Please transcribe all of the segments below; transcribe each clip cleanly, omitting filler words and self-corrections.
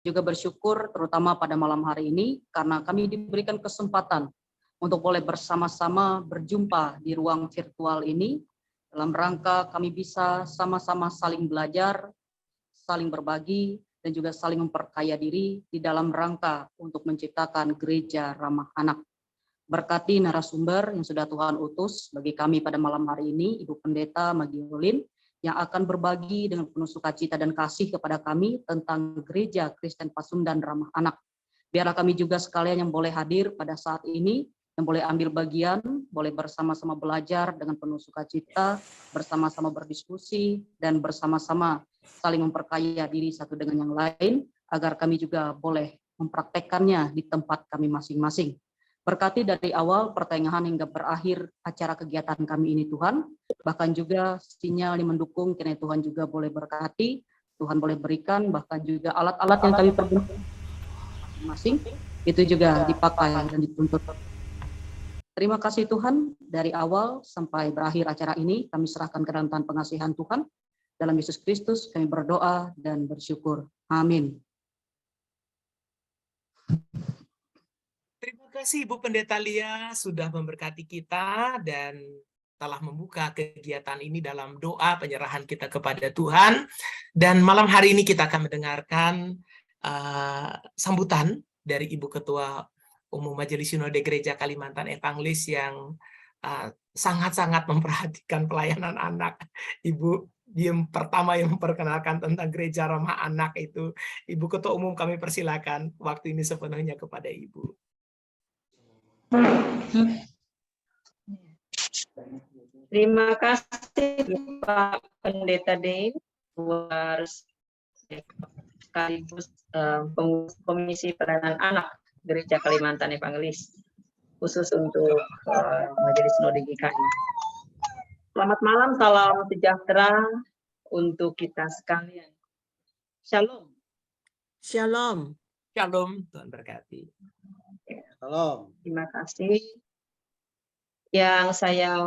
juga bersyukur terutama pada malam hari ini karena kami diberikan kesempatan untuk boleh bersama-sama berjumpa di ruang virtual ini dalam rangka kami bisa sama-sama saling belajar, saling berbagi, dan juga saling memperkaya diri di dalam rangka untuk menciptakan gereja ramah anak. Berkati narasumber yang sudah Tuhan utus bagi kami pada malam hari ini, Ibu Pendeta Magiolin, yang akan berbagi dengan penuh sukacita dan kasih kepada kami tentang Gereja Kristen Pasundan Ramah Anak. Biarlah kami juga sekalian yang boleh hadir pada saat ini, yang boleh ambil bagian, boleh bersama-sama belajar dengan penuh sukacita, bersama-sama berdiskusi, dan bersama-sama saling memperkaya diri satu dengan yang lain, agar kami juga boleh mempraktekkannya di tempat kami masing-masing. Berkati dari awal pertengahan hingga berakhir acara kegiatan kami ini Tuhan, bahkan juga sinyal yang mendukung, kiranya Tuhan juga boleh berkati, Tuhan boleh berikan, bahkan juga alat-alat yang kami pergunakan masing-masing, itu juga dipakai dan dituntut. Terima kasih Tuhan, dari awal sampai berakhir acara ini, kami serahkan ke dalam tangan pengasihan Tuhan, dalam Yesus Kristus kami berdoa dan bersyukur. Amin. Terima kasih Ibu Pendeta Lia sudah memberkati kita dan telah membuka kegiatan ini dalam doa penyerahan kita kepada Tuhan. Dan malam hari ini kita akan mendengarkan sambutan dari Ibu Ketua Umum Majelis Sinode Gereja Kalimantan Evangelis yang sangat-sangat memperhatikan pelayanan anak. Ibu yang pertama yang memperkenalkan tentang gereja ramah anak itu Ibu Ketua Umum, kami persilakan, waktu ini sepenuhnya kepada Ibu. Terima kasih Pak Pendeta Dein, sekaligus Komisi Pelayanan Anak Gereja Kalimantan Evangelis, khusus untuk Majelis Sinode GKI. Selamat malam, salam sejahtera untuk kita sekalian. Shalom. Shalom. Shalom, Tuhan berkati. Shalom. Terima kasih. Yang saya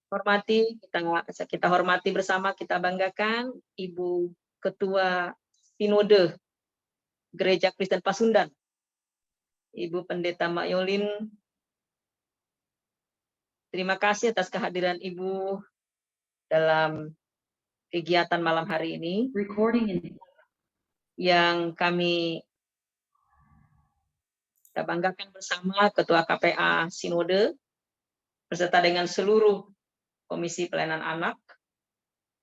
hormati, kita hormati bersama, kita banggakan Ibu Ketua Sinode Gereja Kristen Pasundan, Ibu Pendeta Magiolin. Terima kasih atas kehadiran Ibu dalam kegiatan malam hari ini. Yang kami kita banggakan bersama Ketua KPA Sinode, beserta dengan seluruh Komisi Pelayanan Anak,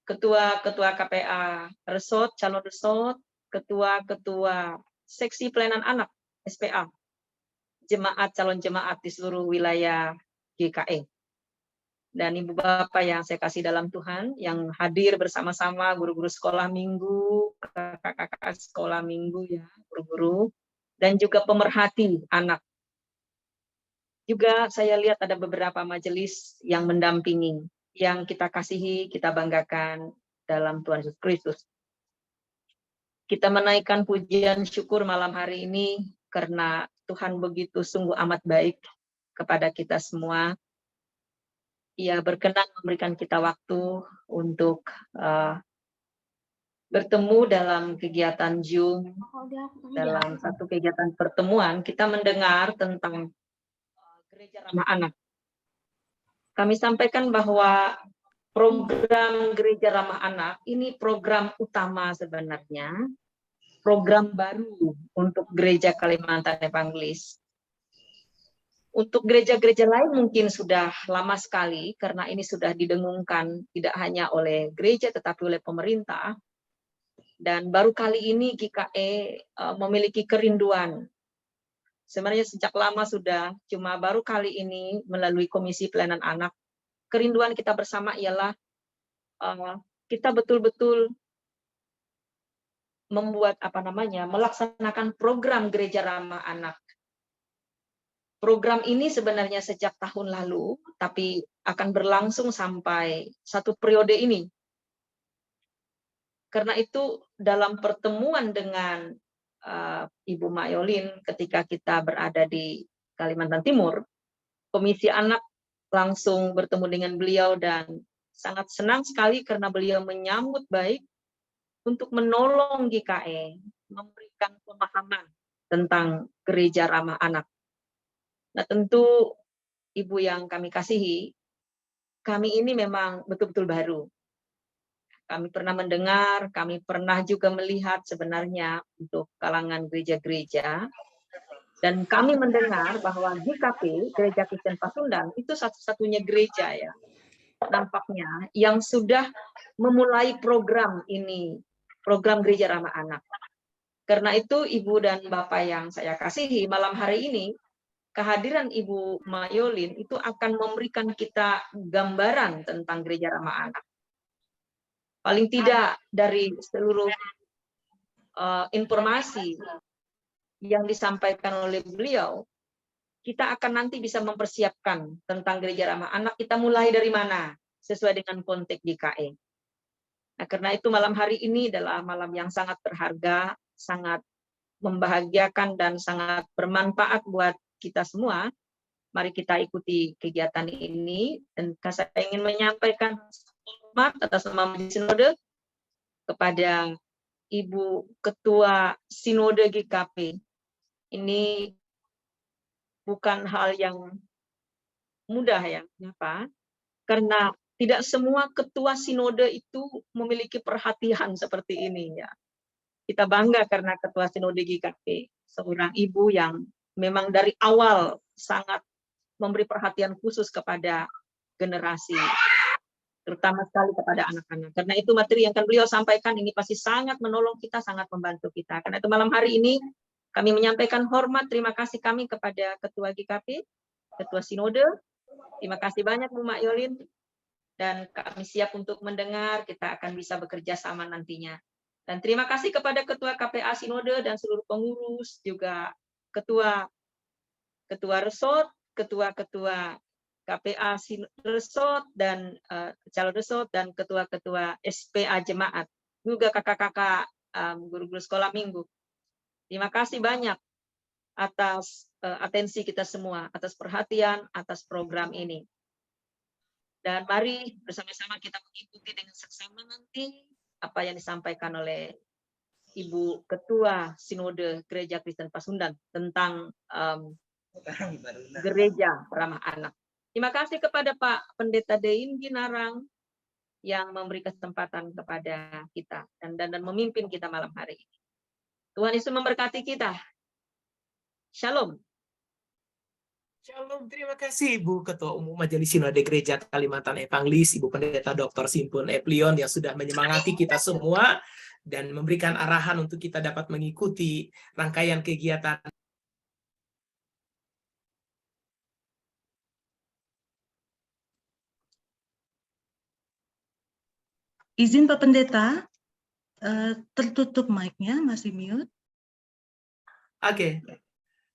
Ketua-Ketua KPA Resort, calon resort, Ketua-Ketua Seksi Pelayanan Anak, SPA, Jemaat, calon jemaat di seluruh wilayah GKE. Dan Ibu Bapak yang saya kasih dalam Tuhan, yang hadir bersama-sama, guru-guru sekolah minggu, kakak-kakak sekolah minggu ya, guru-guru, dan juga pemerhati anak. Juga saya lihat ada beberapa majelis yang mendampingi, yang kita kasihi, kita banggakan dalam Tuhan Yesus Kristus. Kita menaikkan pujian syukur malam hari ini karena Tuhan begitu sungguh amat baik kepada kita semua. Ia berkenan memberikan kita waktu untuk bertemu dalam kegiatan Zoom, dalam satu kegiatan pertemuan, kita mendengar tentang Gereja Ramah Anak. Kami sampaikan bahwa program Gereja Ramah Anak ini program utama sebenarnya, program baru untuk Gereja Kalimantan Evangelis. Untuk gereja-gereja lain mungkin sudah lama sekali, karena ini sudah didengungkan tidak hanya oleh gereja tetapi oleh pemerintah. Dan baru kali ini GKE memiliki kerinduan. Sebenarnya sejak lama sudah, cuma baru kali ini melalui Komisi Pelayanan Anak, kerinduan kita bersama ialah kita betul-betul membuat melaksanakan program Gereja Ramah Anak. Program ini sebenarnya sejak tahun lalu, tapi akan berlangsung sampai satu periode ini. Karena itu dalam pertemuan dengan Ibu Magiolin ketika kita berada di Kalimantan Timur, Komisi Anak langsung bertemu dengan beliau dan sangat senang sekali karena beliau menyambut baik untuk menolong GKE memberikan pemahaman tentang gereja ramah anak. Nah, tentu Ibu yang kami kasihi, kami ini memang betul-betul baru. Kami pernah mendengar, kami pernah juga melihat sebenarnya untuk kalangan gereja-gereja, dan kami mendengar bahwa GKP, Gereja Kristen Pasundan, itu satu-satunya gereja ya, nampaknya, yang sudah memulai program ini, program gereja ramah anak. Karena itu Ibu dan Bapak yang saya kasihi, malam hari ini, kehadiran Ibu Mayolin itu akan memberikan kita gambaran tentang gereja ramah anak. Paling tidak dari seluruh informasi yang disampaikan oleh beliau, kita akan nanti bisa mempersiapkan tentang gereja ramah anak, kita mulai dari mana, sesuai dengan konteks GKE. Nah, karena itu malam hari ini adalah malam yang sangat berharga, sangat membahagiakan dan sangat bermanfaat buat kita semua. Mari kita ikuti kegiatan ini, dan saya ingin menyampaikan hormat atas nama Majelis Sinode kepada Ibu Ketua Sinode GKP. Ini bukan hal yang mudah ya, kenapa? Karena tidak semua ketua sinode itu memiliki perhatian seperti ini ya. Kita bangga karena ketua sinode GKP, seorang ibu yang memang dari awal sangat memberi perhatian khusus kepada generasi, terutama sekali kepada anak-anak. Karena itu materi yang akan beliau sampaikan ini pasti sangat menolong kita, sangat membantu kita. Karena itu malam hari ini kami menyampaikan hormat, terima kasih kami kepada Ketua GKP, Ketua Sinode. Terima kasih banyak Bu Mayolin, dan kami siap untuk mendengar, kita akan bisa bekerja sama nantinya. Dan terima kasih kepada Ketua KPA Sinode dan seluruh pengurus, juga Ketua Resort, Ketua-Ketua KPA Resort dan calon Resort, dan Ketua-Ketua SPA Jemaat, juga kakak-kakak guru-guru sekolah minggu. Terima kasih banyak atas atensi kita semua, atas perhatian, atas program ini. Dan mari bersama-sama kita mengikuti dengan seksama nanti apa yang disampaikan oleh Ibu Ketua Sinode Gereja Kristen Pasundan tentang gereja ramah anak. Terima kasih kepada Pak Pendeta Dein Ginarang yang memberi kesempatan kepada kita dan memimpin kita malam hari ini. Tuhan Yesus memberkati kita. Shalom. Shalom, terima kasih Ibu Ketua Umum Majelis Sinode Gereja Kalimantan Evangelis, Ibu Pendeta Dr. Simpun Eplion yang sudah menyemangati kita semua dan memberikan arahan untuk kita dapat mengikuti rangkaian kegiatan. Izin Pak Pendeta, tertutup mic-nya, masih mute. Oke.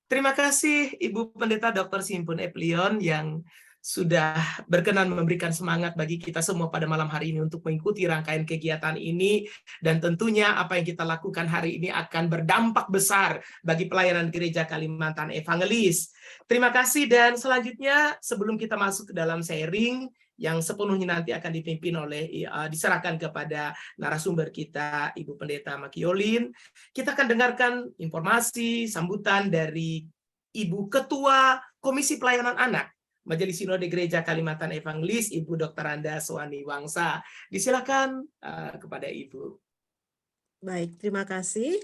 Terima kasih Ibu Pendeta Dr. Simpun Eplion yang sudah berkenan memberikan semangat bagi kita semua pada malam hari ini untuk mengikuti rangkaian kegiatan ini, dan tentunya apa yang kita lakukan hari ini akan berdampak besar bagi pelayanan Gereja Kalimantan Evangelis. Terima kasih, dan selanjutnya sebelum kita masuk ke dalam sharing yang sepenuhnya nanti akan dipimpin oleh diserahkan kepada narasumber kita Ibu Pendeta Mayolin, kita akan dengarkan informasi sambutan dari Ibu Ketua Komisi Pelayanan Anak Majelis Sinode Gereja Kalimantan Evangelis, Ibu Dr. Anda Swani Wangsa. Disilakan kepada Ibu. Baik, terima kasih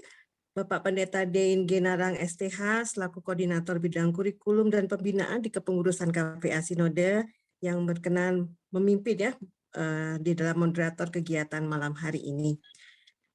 Bapak Pendeta Dein Ginarang STH selaku Koordinator Bidang Kurikulum dan Pembinaan di Kepengurusan KPA Sinode yang berkenan memimpin ya di dalam moderator kegiatan malam hari ini.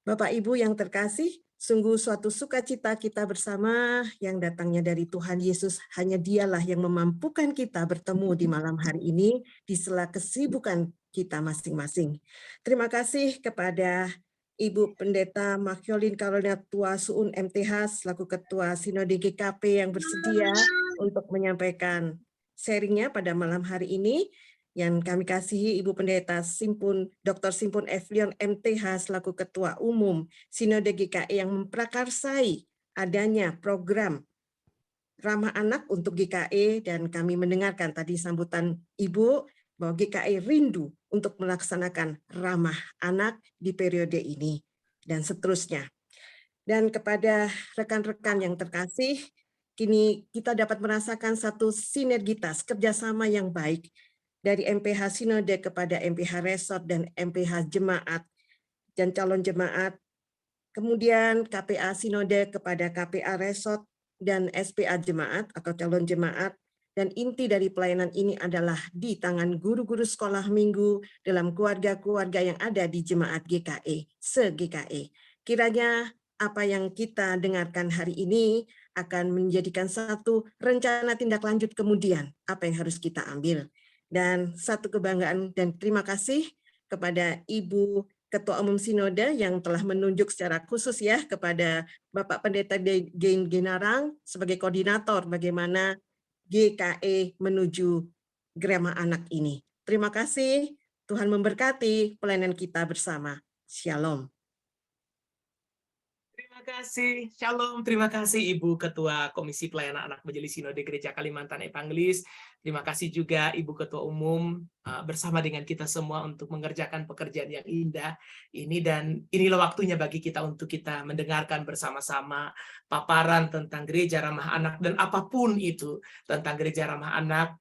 Bapak Ibu yang terkasih, sungguh suatu sukacita kita bersama yang datangnya dari Tuhan Yesus. Hanya Dialah yang memampukan kita bertemu di malam hari ini di sela kesibukan kita masing-masing. Terima kasih kepada Ibu Pendeta Mayolin Carolina Tua Suun MTH selaku Ketua Sinode GKP yang bersedia untuk menyampaikan sharingnya pada malam hari ini. Yang kami kasihi Ibu Pendeta Dr. Simpun Eplion MTH selaku Ketua Umum Sinode GKI yang memprakarsai adanya program ramah anak untuk GKI, dan kami mendengarkan tadi sambutan Ibu bahwa GKI rindu untuk melaksanakan ramah anak di periode ini dan seterusnya. Dan kepada rekan-rekan yang terkasih, kini kita dapat merasakan satu sinergitas kerjasama yang baik dari MPH Sinode kepada MPH Resort dan MPH Jemaat dan calon jemaat, kemudian KPA Sinode kepada KPA Resort dan SPA Jemaat atau calon jemaat, dan inti dari pelayanan ini adalah di tangan guru-guru sekolah minggu dalam keluarga-keluarga yang ada di Jemaat GKE, se-GKE. Kiranya apa yang kita dengarkan hari ini akan menjadikan satu rencana tindak lanjut kemudian apa yang harus kita ambil. Dan satu kebanggaan dan terima kasih kepada Ibu Ketua Umum Sinode yang telah menunjuk secara khusus ya kepada Bapak Pendeta Dein Genarang sebagai koordinator bagaimana GKE menuju Grema Anak ini. Terima kasih, Tuhan memberkati pelayanan kita bersama. Shalom. Terima kasih, Shalom. Terima kasih Ibu Ketua Komisi Pelayanan Anak Majelis Sinode Gereja Kalimantan Evangelis. Terima kasih juga Ibu Ketua Umum bersama dengan kita semua untuk mengerjakan pekerjaan yang indah ini, dan inilah waktunya bagi kita untuk kita mendengarkan bersama-sama paparan tentang gereja ramah anak dan apapun itu tentang gereja ramah anak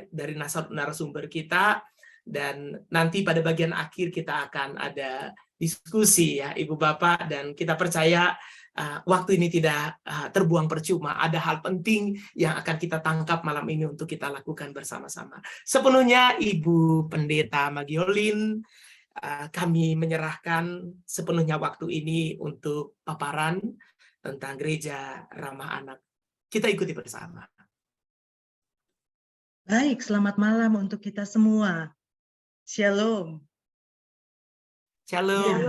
dari narasumber kita. Dan nanti pada bagian akhir kita akan ada diskusi ya Ibu Bapak, dan kita percaya waktu ini tidak terbuang percuma. Ada hal penting yang akan kita tangkap malam ini untuk kita lakukan bersama-sama. Sepenuhnya Ibu Pendeta Magiolin, kami menyerahkan sepenuhnya waktu ini untuk paparan tentang gereja ramah anak. Kita ikuti bersama. Baik, selamat malam untuk kita semua. Shalom. Shalom.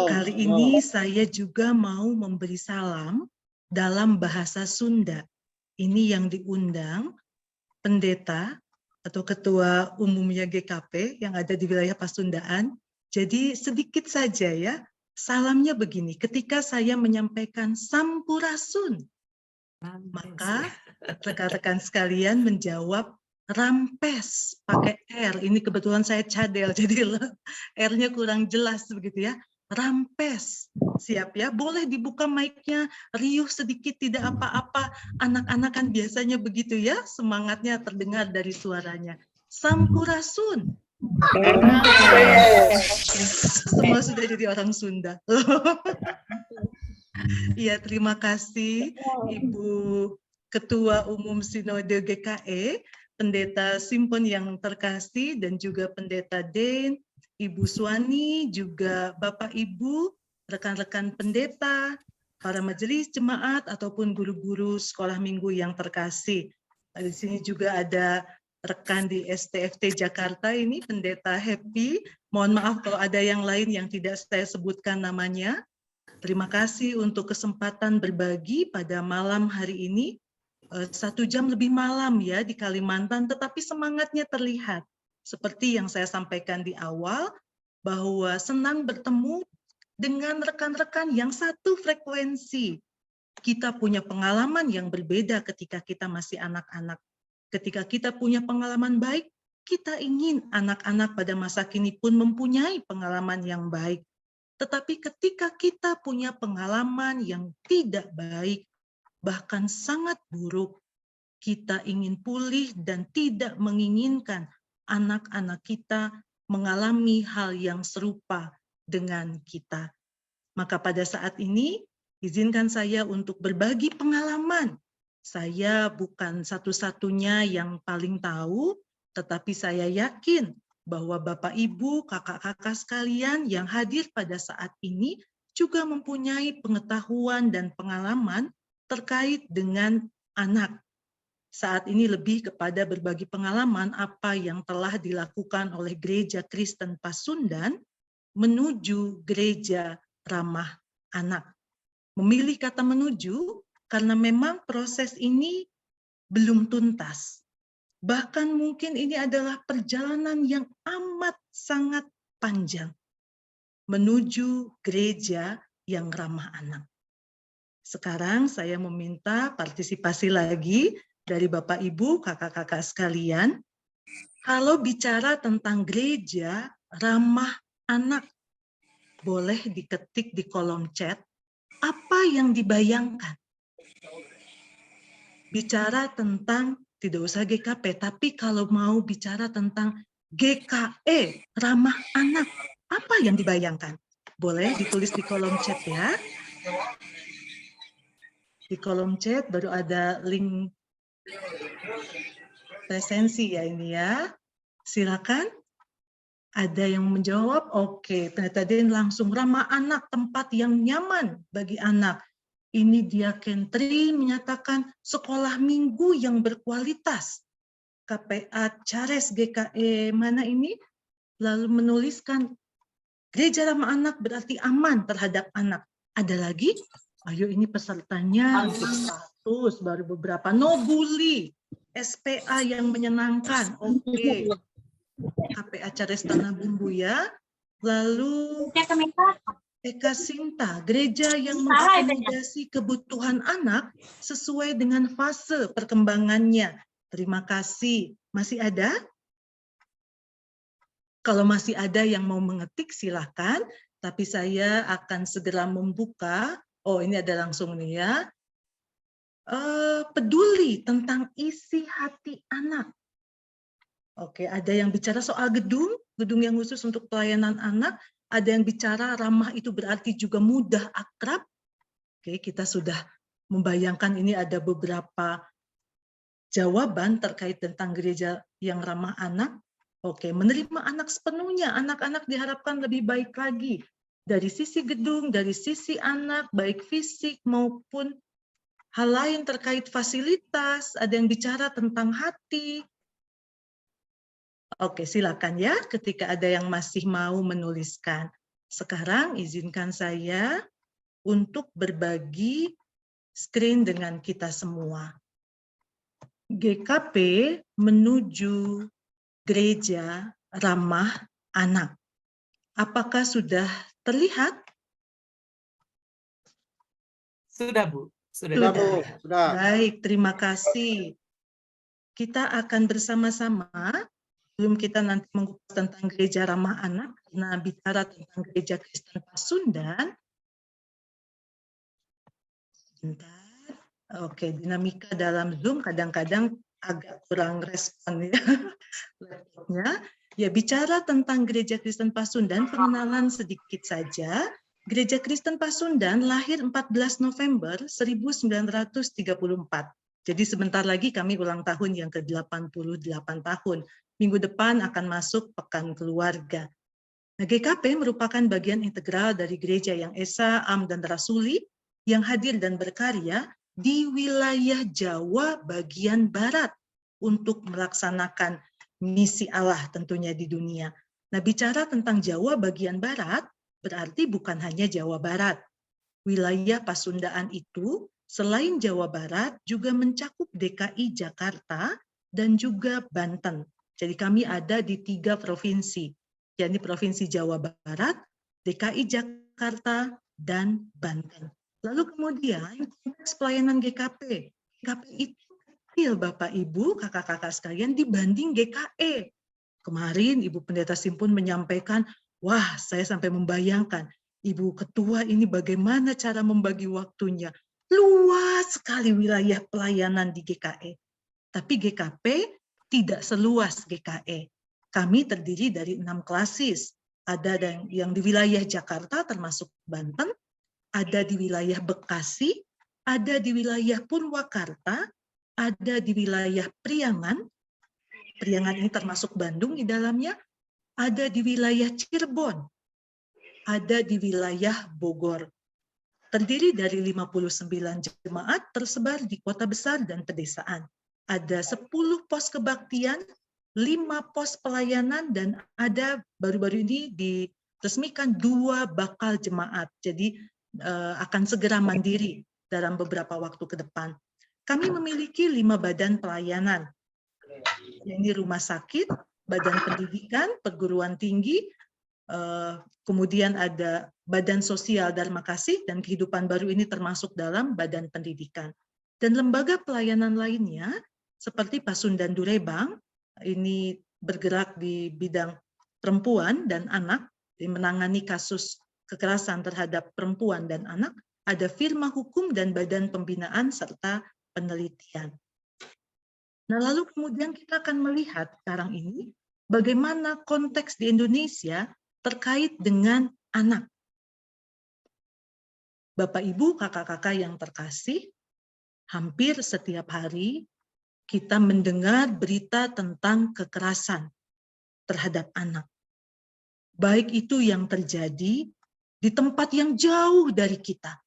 Kali ini saya juga mau memberi salam dalam bahasa Sunda. Ini yang diundang pendeta atau ketua umumnya GKP yang ada di wilayah Pasundaan. Jadi sedikit saja ya, salamnya begini, ketika saya menyampaikan Sampurasun, maka rekan-rekan sekalian menjawab rampes pakai R. Ini kebetulan saya cadel, jadi R-nya kurang jelas begitu ya. Rampes, siap ya. Boleh dibuka mic-nya, riuh sedikit, tidak apa-apa. Anak-anak kan biasanya begitu ya, semangatnya terdengar dari suaranya. Sampurasun. Semua sudah jadi orang Sunda. Iya, terima kasih Ibu Ketua Umum Sinode GKE, Pendeta Simpon yang terkasih, dan juga Pendeta Dein, Ibu Suwani, juga Bapak Ibu, rekan-rekan pendeta, para majelis jemaat, ataupun guru-guru sekolah minggu yang terkasih. Di sini juga ada rekan di STFT Jakarta ini, Pendeta Happy. Mohon maaf kalau ada yang lain yang tidak saya sebutkan namanya. Terima kasih untuk kesempatan berbagi pada malam hari ini. 1 jam lebih malam ya di Kalimantan, tetapi semangatnya terlihat. Seperti yang saya sampaikan di awal, bahwa senang bertemu dengan rekan-rekan yang satu frekuensi. Kita punya pengalaman yang berbeda ketika kita masih anak-anak. Ketika kita punya pengalaman baik, kita ingin anak-anak pada masa kini pun mempunyai pengalaman yang baik. Tetapi ketika kita punya pengalaman yang tidak baik, bahkan sangat buruk, kita ingin pulih dan tidak menginginkan anak-anak kita mengalami hal yang serupa dengan kita. Maka pada saat ini, izinkan saya untuk berbagi pengalaman. Saya bukan satu-satunya yang paling tahu, tetapi saya yakin bahwa Bapak, Ibu, kakak-kakak sekalian yang hadir pada saat ini juga mempunyai pengetahuan dan pengalaman terkait dengan anak. Saat ini lebih kepada berbagi pengalaman apa yang telah dilakukan oleh Gereja Kristen Pasundan menuju gereja ramah anak. Memilih kata menuju karena memang proses ini belum tuntas. Bahkan mungkin ini adalah perjalanan yang amat sangat panjang menuju gereja yang ramah anak. Sekarang saya meminta partisipasi lagi dari Bapak, Ibu, kakak-kakak sekalian. Kalau bicara tentang gereja ramah anak, boleh diketik di kolom chat apa yang dibayangkan? Bicara tentang, tidak usah GKP, tapi kalau mau bicara tentang GKE, ramah anak, apa yang dibayangkan? Boleh ditulis di kolom chat ya. Di kolom chat baru ada link presensi ya ini ya. Silakan. Ada yang menjawab, oke, Pendeta Den langsung ramah anak, tempat yang nyaman bagi anak. Ini dia Kentri menyatakan sekolah minggu yang berkualitas. KPA Cares GKE mana ini? Lalu menuliskan gereja ramah anak berarti aman terhadap anak. Ada lagi? Ayo ini pesertanya untuk status baru beberapa. No bully, SPA yang menyenangkan. Oke. KPA Cares Tanah Bumbu ya. Lalu Eka Sinta, gereja yang mengakomodasi kebutuhan anak sesuai dengan fase perkembangannya. Terima kasih. Masih ada? Kalau masih ada yang mau mengetik silahkan, tapi saya akan segera membuka. Oh ini ada langsung nih ya. Peduli tentang isi hati anak. Oke, ada yang bicara soal gedung yang khusus untuk pelayanan anak. Ada yang bicara ramah itu berarti juga mudah akrab. Oke, kita sudah membayangkan ini ada beberapa jawaban terkait tentang gereja yang ramah anak. Oke, menerima anak sepenuhnya. Anak-anak diharapkan lebih baik lagi. Dari sisi gedung, dari sisi anak, baik fisik maupun hal lain terkait fasilitas. Ada yang bicara tentang hati. Oke, silakan ya ketika ada yang masih mau menuliskan. Sekarang izinkan saya untuk berbagi screen dengan kita semua. GKP menuju gereja ramah anak. Apakah sudah terlihat? Sudah, Bu. Sudah. Bu. Sudah. Baik, terima kasih. Kita akan bersama-sama, sebelum kita nanti mengupas tentang gereja ramah anak, karena bicara tentang gereja Kristen Pasundan. Bentar. Oke, dinamika dalam Zoom kadang-kadang agak kurang respon ya laptopnya. Ya, bicara tentang gereja Kristen Pasundan, pengenalan sedikit saja. Gereja Kristen Pasundan lahir 14 November 1934. Jadi sebentar lagi kami ulang tahun yang ke-88 tahun. Minggu depan akan masuk Pekan Keluarga. Nah, GKP merupakan bagian integral dari gereja yang esa, am, dan rasuli yang hadir dan berkarya di wilayah Jawa bagian Barat untuk melaksanakan misi Allah tentunya di dunia. Nah, bicara tentang Jawa bagian Barat, berarti bukan hanya Jawa Barat. Wilayah Pasundaan itu selain Jawa Barat juga mencakup DKI Jakarta dan juga Banten. Jadi kami ada di 3 provinsi, yakni Provinsi Jawa Barat, DKI Jakarta, dan Banten. Lalu kemudian konteks pelayanan GKP. GKP itu kecil Bapak Ibu, kakak-kakak sekalian dibanding GKE. Kemarin Ibu Pendeta Simpun menyampaikan, wah saya sampai membayangkan Ibu Ketua ini bagaimana cara membagi waktunya. Luas sekali wilayah pelayanan di GKE. Tapi GKP tidak seluas GKE. Kami terdiri dari 6 klasis. Ada yang di wilayah Jakarta termasuk Banten, ada di wilayah Bekasi, ada di wilayah Purwakarta, ada di wilayah Priangan. Priangan ini termasuk Bandung di dalamnya, ada di wilayah Cirebon, ada di wilayah Bogor. Terdiri dari 59 jemaat tersebar di kota besar dan pedesaan. Ada 10 pos kebaktian, 5 pos pelayanan, dan ada baru-baru ini diresmikan 2 bakal jemaat. Jadi akan segera mandiri dalam beberapa waktu ke depan. Kami memiliki 5 badan pelayanan. Ini rumah sakit, badan pendidikan, perguruan tinggi, kemudian ada Badan Sosial Dharma Kasih, dan Kehidupan Baru ini termasuk dalam badan pendidikan. Dan lembaga pelayanan lainnya, seperti Pasundan Durebang, ini bergerak di bidang perempuan dan anak, menangani kasus kekerasan terhadap perempuan dan anak. ada firma hukum dan badan pembinaan serta penelitian. Nah, lalu kemudian kita akan melihat sekarang ini bagaimana konteks di Indonesia terkait dengan anak. Bapak, Ibu, kakak-kakak yang terkasih, hampir setiap hari kita mendengar berita tentang kekerasan terhadap anak. Baik itu yang terjadi di tempat yang jauh dari kita,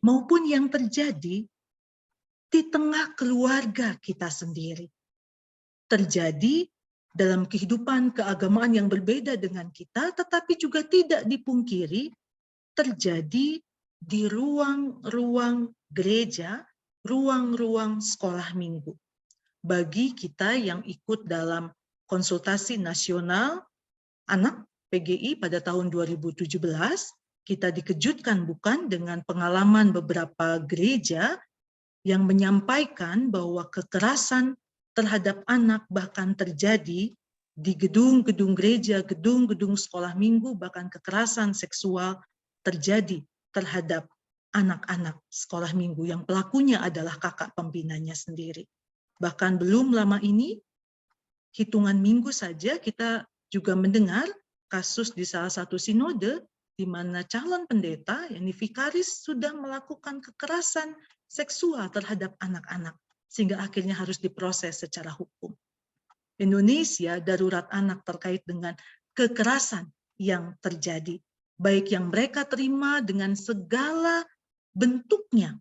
maupun yang terjadi di tengah keluarga kita sendiri. Terjadi dalam kehidupan keagamaan yang berbeda dengan kita, tetapi juga tidak dipungkiri terjadi di ruang-ruang gereja, ruang-ruang sekolah minggu. Bagi kita yang ikut dalam konsultasi nasional anak PGI pada tahun 2017, kita dikejutkan bukan dengan pengalaman beberapa gereja yang menyampaikan bahwa kekerasan terhadap anak bahkan terjadi di gedung-gedung gereja, gedung-gedung sekolah minggu, bahkan kekerasan seksual terjadi terhadap anak-anak sekolah minggu yang pelakunya adalah kakak pembinanya sendiri. Bahkan belum lama ini, hitungan minggu saja kita juga mendengar kasus di salah satu sinode di mana calon pendeta, yakni vikaris, sudah melakukan kekerasan seksual terhadap anak-anak, sehingga akhirnya harus diproses secara hukum. Indonesia darurat anak terkait dengan kekerasan yang terjadi, baik yang mereka terima dengan segala bentuknya,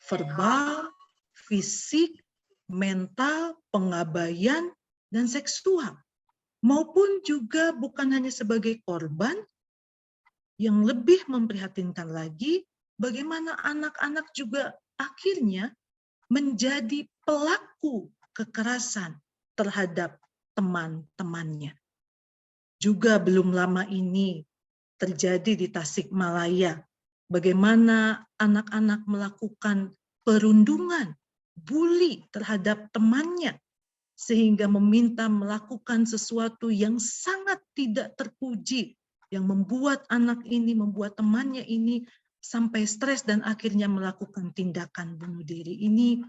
verbal, fisik, mental, pengabaian, dan seksual, maupun juga bukan hanya sebagai korban. Yang lebih memprihatinkan lagi, bagaimana anak-anak juga akhirnya menjadi pelaku kekerasan terhadap teman-temannya. Juga belum lama ini terjadi di Tasikmalaya, bagaimana anak-anak melakukan perundungan, bully terhadap temannya, sehingga meminta melakukan sesuatu yang sangat tidak terpuji, yang membuat anak ini, membuat temannya ini sampai stres dan akhirnya melakukan tindakan bunuh diri. Ini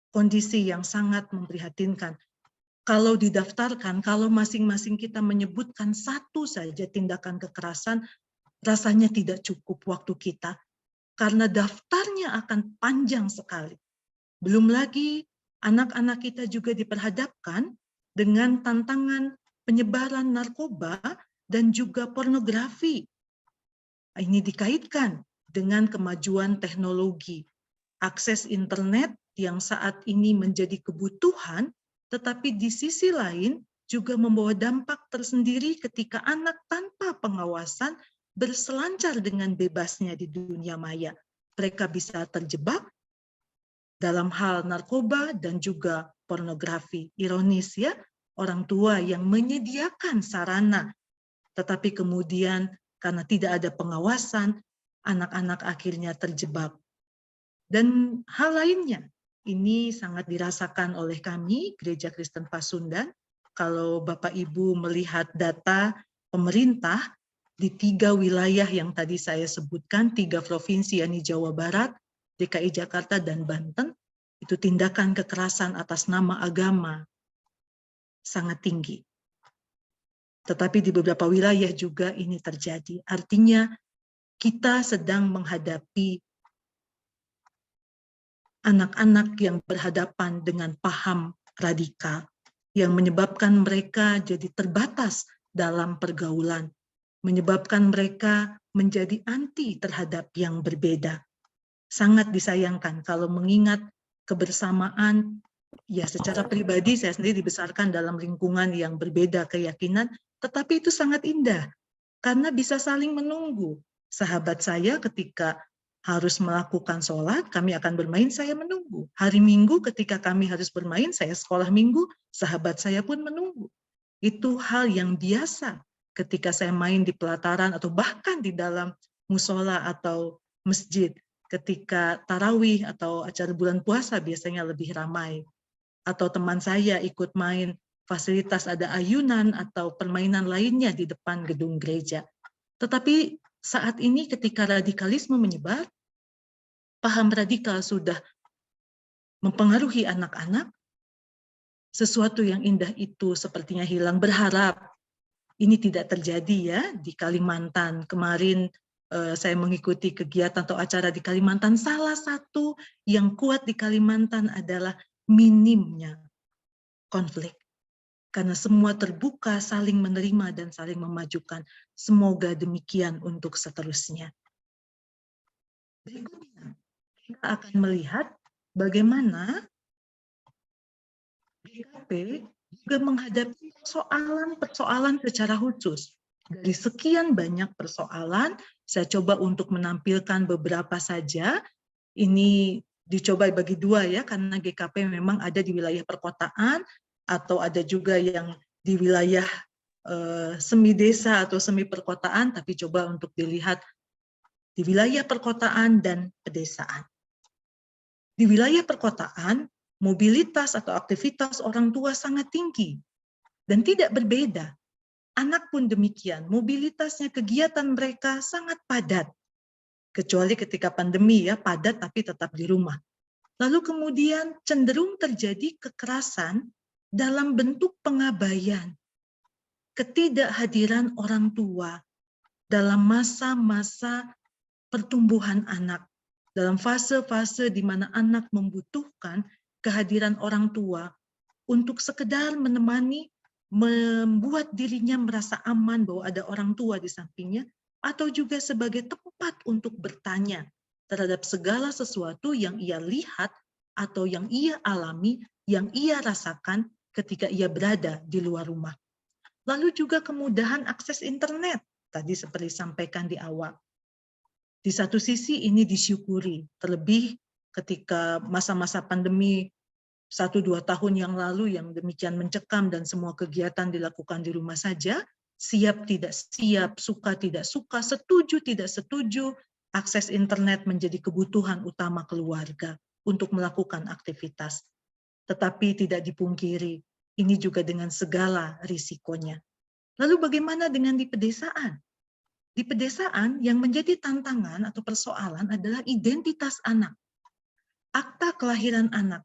kondisi yang sangat memprihatinkan. Kalau didaftarkan, kalau masing-masing kita menyebutkan satu saja tindakan kekerasan, rasanya tidak cukup waktu kita, karena daftarnya akan panjang sekali. Belum lagi anak-anak kita juga diperhadapkan dengan tantangan penyebaran narkoba dan juga pornografi. Ini dikaitkan dengan kemajuan teknologi. Akses internet yang saat ini menjadi kebutuhan, tetapi di sisi lain juga membawa dampak tersendiri ketika anak tanpa pengawasan berselancar dengan bebasnya di dunia maya. Mereka bisa terjebak dalam hal narkoba dan juga pornografi. Ironis ya, orang tua yang menyediakan sarana, tetapi kemudian karena tidak ada pengawasan, anak-anak akhirnya terjebak. Dan hal lainnya, ini sangat dirasakan oleh kami, Gereja Kristen Pasundan. Kalau Bapak Ibu melihat data pemerintah di 3 wilayah yang tadi saya sebutkan, 3 provinsi, yakni Jawa Barat, DKI Jakarta, dan Banten, itu tindakan kekerasan atas nama agama sangat tinggi. Tetapi di beberapa wilayah juga ini terjadi. Artinya kita sedang menghadapi anak-anak yang berhadapan dengan paham radikal yang menyebabkan mereka jadi terbatas dalam pergaulan, menyebabkan mereka menjadi anti terhadap yang berbeda. Sangat disayangkan kalau mengingat kebersamaan, ya secara pribadi saya sendiri dibesarkan dalam lingkungan yang berbeda keyakinan, tetapi itu sangat indah karena bisa saling menunggu. Sahabat saya ketika harus melakukan sholat, kami akan bermain, saya menunggu. Hari Minggu ketika kami harus bermain, saya sekolah minggu, sahabat saya pun menunggu. Itu hal yang biasa ketika saya main di pelataran atau bahkan di dalam musola atau masjid. Ketika tarawih atau acara bulan puasa biasanya lebih ramai. Atau teman saya ikut main fasilitas ada ayunan atau permainan lainnya di depan gedung gereja. Tetapi saat ini ketika radikalisme menyebar, paham radikal sudah mempengaruhi anak-anak, sesuatu yang indah itu sepertinya hilang. Berharap ini tidak terjadi ya di Kalimantan. Kemarin saya mengikuti kegiatan atau acara di Kalimantan. Salah satu yang kuat di Kalimantan adalah minimnya konflik. Karena semua terbuka, saling menerima dan saling memajukan. Semoga demikian untuk seterusnya. Berikutnya, kita akan melihat bagaimana GKP juga menghadapi persoalan-persoalan secara khusus. Dari sekian banyak persoalan, saya coba untuk menampilkan beberapa saja. Ini dicoba bagi dua ya, karena GKP memang ada di wilayah perkotaan, atau ada juga yang di wilayah semi desa atau semi perkotaan, tapi coba untuk dilihat di wilayah perkotaan dan pedesaan. Di wilayah perkotaan, mobilitas atau aktivitas orang tua sangat tinggi dan tidak berbeda. Anak pun demikian, mobilitasnya, kegiatan mereka sangat padat. Kecuali ketika pandemi ya, padat tapi tetap di rumah. Lalu kemudian cenderung terjadi kekerasan dalam bentuk pengabaian, ketidakhadiran orang tua dalam masa-masa pertumbuhan anak, dalam fase-fase di mana anak membutuhkan kehadiran orang tua untuk sekedar menemani, membuat dirinya merasa aman bahwa ada orang tua di sampingnya, atau juga sebagai tempat untuk bertanya terhadap segala sesuatu yang ia lihat atau yang ia alami, yang ia rasakan ketika ia berada di luar rumah. Lalu juga kemudahan akses internet, tadi seperti disampaikan di awal. Di satu sisi ini disyukuri, terlebih ketika masa-masa pandemi 1-2 tahun yang lalu yang demikian mencekam dan semua kegiatan dilakukan di rumah saja, siap tidak siap, suka tidak suka, setuju tidak setuju, akses internet menjadi kebutuhan utama keluarga untuk melakukan aktivitas. Tetapi tidak dipungkiri, ini juga dengan segala risikonya. Lalu bagaimana dengan di pedesaan? Di pedesaan yang menjadi tantangan atau persoalan adalah identitas anak. Akta kelahiran anak.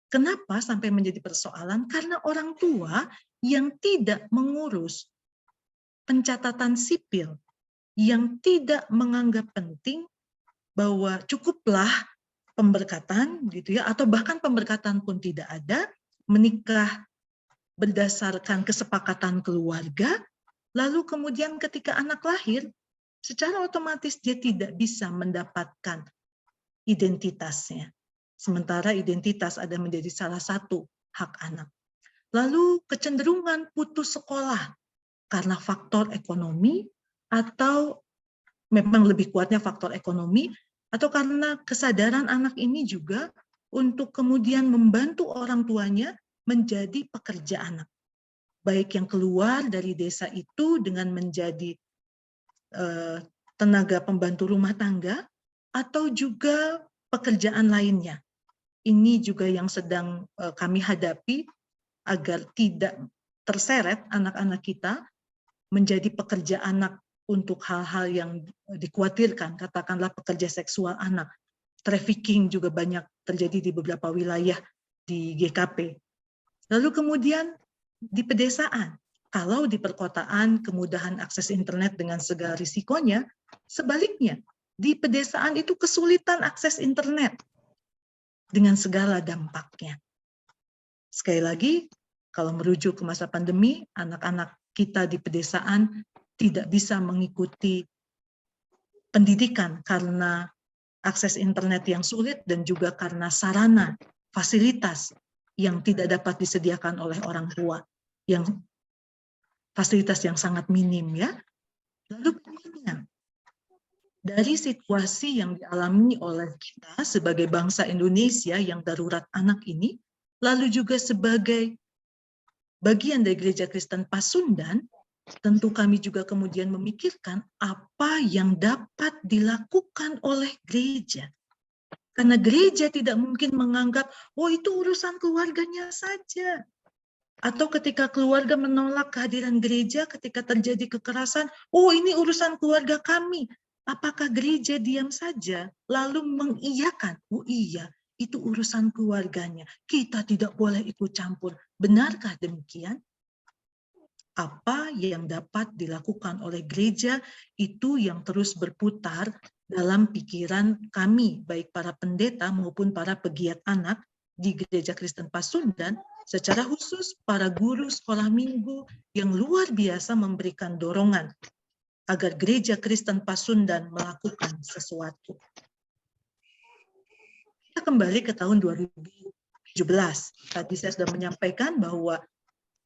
Kenapa sampai menjadi persoalan? Karena orang tua yang tidak mengurus pencatatan sipil, yang tidak menganggap penting bahwa cukuplah pemberkatan gitu ya, atau bahkan pemberkatan pun tidak ada, menikah berdasarkan kesepakatan keluarga, lalu kemudian ketika anak lahir, secara otomatis dia tidak bisa mendapatkan identitasnya. Sementara identitas ada menjadi salah satu hak anak. Lalu kecenderungan putus sekolah karena faktor ekonomi, atau memang lebih kuatnya faktor ekonomi, atau karena kesadaran anak ini juga untuk kemudian membantu orang tuanya menjadi pekerja anak. Baik yang keluar dari desa itu dengan menjadi tenaga pembantu rumah tangga, atau juga pekerjaan lainnya. Ini juga yang sedang kami hadapi agar tidak terseret anak-anak kita menjadi pekerja anak untuk hal-hal yang dikhawatirkan, katakanlah pekerja seksual anak. Trafficking juga banyak terjadi di beberapa wilayah di GKP. Lalu kemudian di pedesaan, kalau di perkotaan kemudahan akses internet dengan segala risikonya, sebaliknya di pedesaan itu kesulitan akses internet dengan segala dampaknya. Sekali lagi, kalau merujuk ke masa pandemi, anak-anak kita di pedesaan tidak bisa mengikuti pendidikan karena akses internet yang sulit dan juga karena sarana, fasilitas yang tidak dapat disediakan oleh orang tua, yang fasilitas yang sangat minim ya. Lalu berikutnya, dari situasi yang dialami oleh kita sebagai bangsa Indonesia yang darurat anak ini, lalu juga sebagai bagian dari Gereja Kristen Pasundan, tentu kami juga kemudian memikirkan apa yang dapat dilakukan oleh gereja. Karena gereja tidak mungkin menganggap, oh itu urusan keluarganya saja. Atau ketika keluarga menolak kehadiran gereja, ketika terjadi kekerasan, oh ini urusan keluarga kami. Apakah gereja diam saja lalu mengiyakan? Oh iya, itu urusan keluarganya. Kita tidak boleh ikut campur. Benarkah demikian? Apa yang dapat dilakukan oleh gereja itu yang terus berputar dalam pikiran kami, baik para pendeta maupun para pegiat anak di Gereja Kristen Pasundan, secara khusus para guru sekolah minggu yang luar biasa memberikan dorongan agar Gereja Kristen Pasundan melakukan sesuatu. Kita kembali ke tahun 2017. Tadi saya sudah menyampaikan bahwa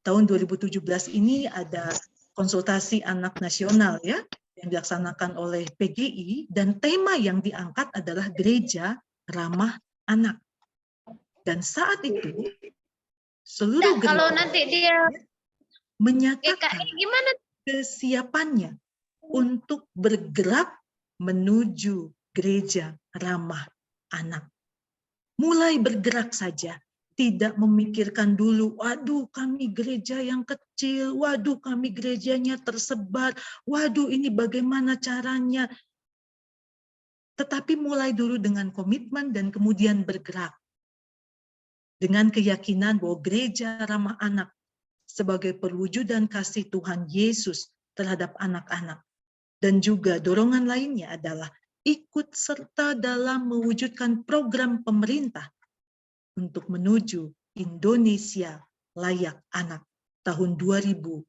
tahun 2017 ini ada konsultasi anak nasional ya yang dilaksanakan oleh PGI, dan tema yang diangkat adalah gereja ramah anak. Dan saat itu seluruh Kalau gereja nanti dia menyatakan GKI gimana? kesiapannya untuk bergerak menuju gereja ramah anak. Mulai bergerak saja, tidak memikirkan dulu, waduh kami gereja yang kecil, waduh kami gerejanya tersebar, waduh ini bagaimana caranya. Tetapi mulai dulu dengan komitmen dan kemudian bergerak. Dengan keyakinan bahwa gereja ramah anak sebagai perwujudan kasih Tuhan Yesus terhadap anak-anak. Dan juga dorongan lainnya adalah ikut serta dalam mewujudkan program pemerintah untuk menuju Indonesia layak anak tahun 2030.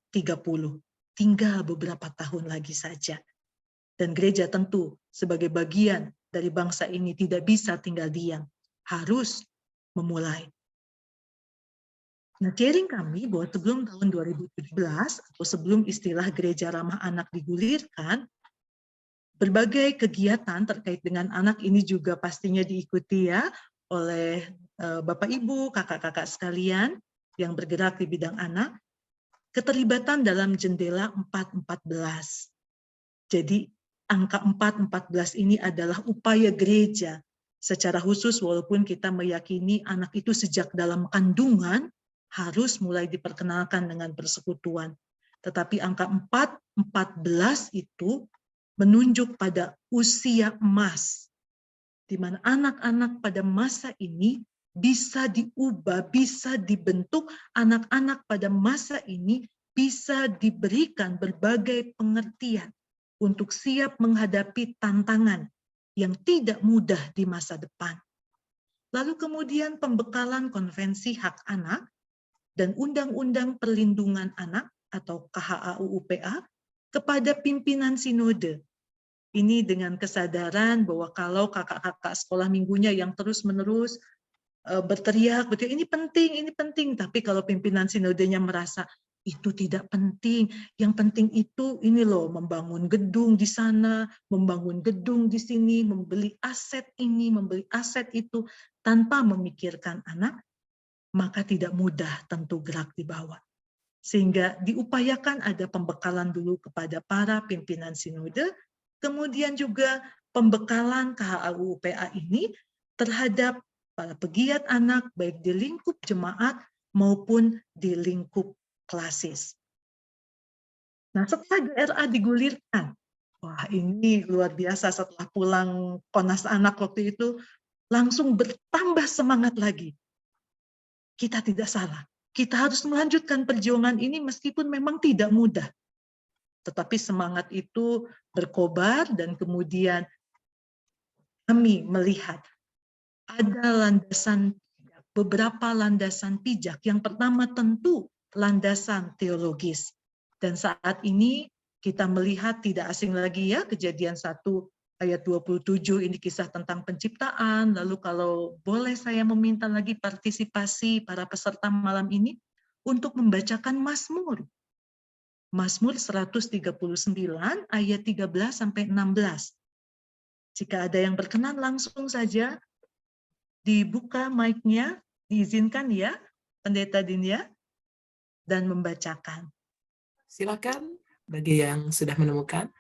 Tinggal beberapa tahun lagi saja. Dan gereja tentu sebagai bagian dari bangsa ini tidak bisa tinggal diam. Harus memulai. Nah, sharing kami bahwa sebelum tahun 2017 atau sebelum istilah gereja ramah anak digulirkan, berbagai kegiatan terkait dengan anak ini juga pastinya diikuti ya oleh Bapak Ibu, kakak-kakak sekalian yang bergerak di bidang anak, keterlibatan dalam jendela 414. Jadi angka 414 ini adalah upaya gereja secara khusus, walaupun kita meyakini anak itu sejak dalam kandungan harus mulai diperkenalkan dengan persekutuan. Tetapi angka 414 itu menunjuk pada usia emas, di mana anak-anak pada masa ini bisa diubah, bisa dibentuk, anak-anak pada masa ini bisa diberikan berbagai pengertian untuk siap menghadapi tantangan yang tidak mudah di masa depan. Lalu kemudian pembekalan Konvensi Hak Anak dan Undang-Undang Perlindungan Anak atau KHAUUPA kepada pimpinan sinode. Ini dengan kesadaran bahwa kalau kakak-kakak sekolah minggunya yang terus-menerus berteriak, ini penting, tapi kalau pimpinan sinodenya merasa itu tidak penting, yang penting itu ini loh, membangun gedung di sana, membangun gedung di sini, membeli aset ini, membeli aset itu, tanpa memikirkan anak, maka tidak mudah tentu gerak di bawah. Sehingga diupayakan ada pembekalan dulu kepada para pimpinan sinode, kemudian juga pembekalan KHAUUPA ini terhadap para pegiat anak, baik di lingkup jemaat maupun di lingkup klasis. Nah, setelah GRA digulirkan, wah ini luar biasa, setelah pulang Konas Anak waktu itu, langsung bertambah semangat lagi. Kita tidak salah. Kita harus melanjutkan perjuangan ini meskipun memang tidak mudah. Tetapi semangat itu berkobar dan kemudian kami melihat ada beberapa landasan pijak. Yang pertama tentu landasan teologis. Dan saat ini kita melihat tidak asing lagi ya Kejadian 1 ayat 27 ini kisah tentang penciptaan. Lalu kalau boleh saya meminta lagi partisipasi para peserta malam ini untuk membacakan Mazmur. Mazmur 139 ayat 13 sampai 16. Jika ada yang berkenan langsung saja dibuka mic-nya, diizinkan ya Pendeta Dinia, dan membacakan. Silakan bagi yang sudah menemukan.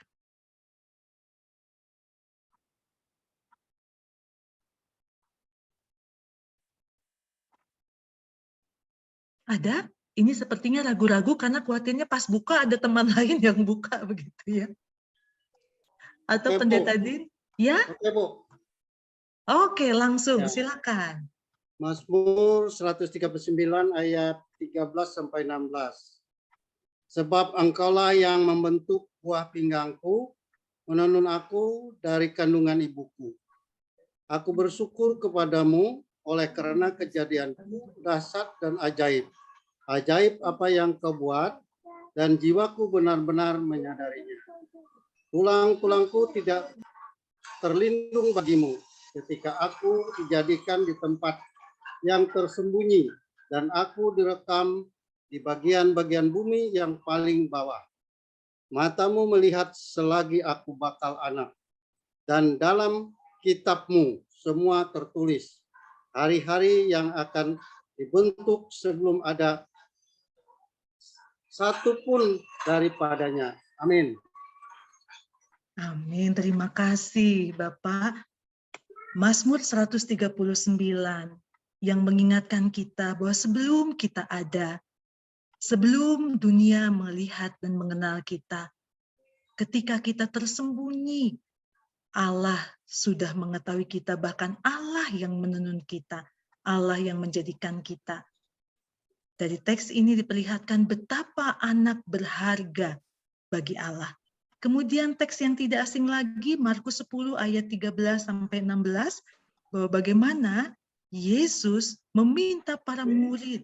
Ada? Ini sepertinya ragu-ragu karena khawatirnya pas buka ada teman lain yang buka begitu ya. Atau Oke, Bu. Pendeta Din? Ya? Oke, Bu. Oke, langsung Ya. silakan. Mazmur 139 ayat 13 sampai 16. Sebab engkaulah yang membentuk buah pinggangku, menenun aku dari kandungan ibuku. Aku bersyukur kepadamu oleh karena kejadianku dahsyat dan ajaib. Ajaib apa yang kau buat, dan jiwaku benar-benar menyadarinya. Tulang-tulangku tidak terlindung bagimu ketika aku dijadikan di tempat yang tersembunyi dan aku direkam di bagian-bagian bumi yang paling bawah. Matamu melihat selagi aku bakal anak, dan dalam kitabmu semua tertulis hari-hari yang akan dibentuk sebelum ada satu pun daripadanya. Amin. Amin, terima kasih Bapak. Mazmur 139 yang mengingatkan kita bahwa sebelum kita ada, sebelum dunia melihat dan mengenal kita, ketika kita tersembunyi, Allah sudah mengetahui kita, bahkan Allah yang menenun kita, Allah yang menjadikan kita. Dari teks ini diperlihatkan betapa anak berharga bagi Allah. Kemudian teks yang tidak asing lagi, Markus 10 ayat 13 sampai 16, bahwa bagaimana Yesus meminta para murid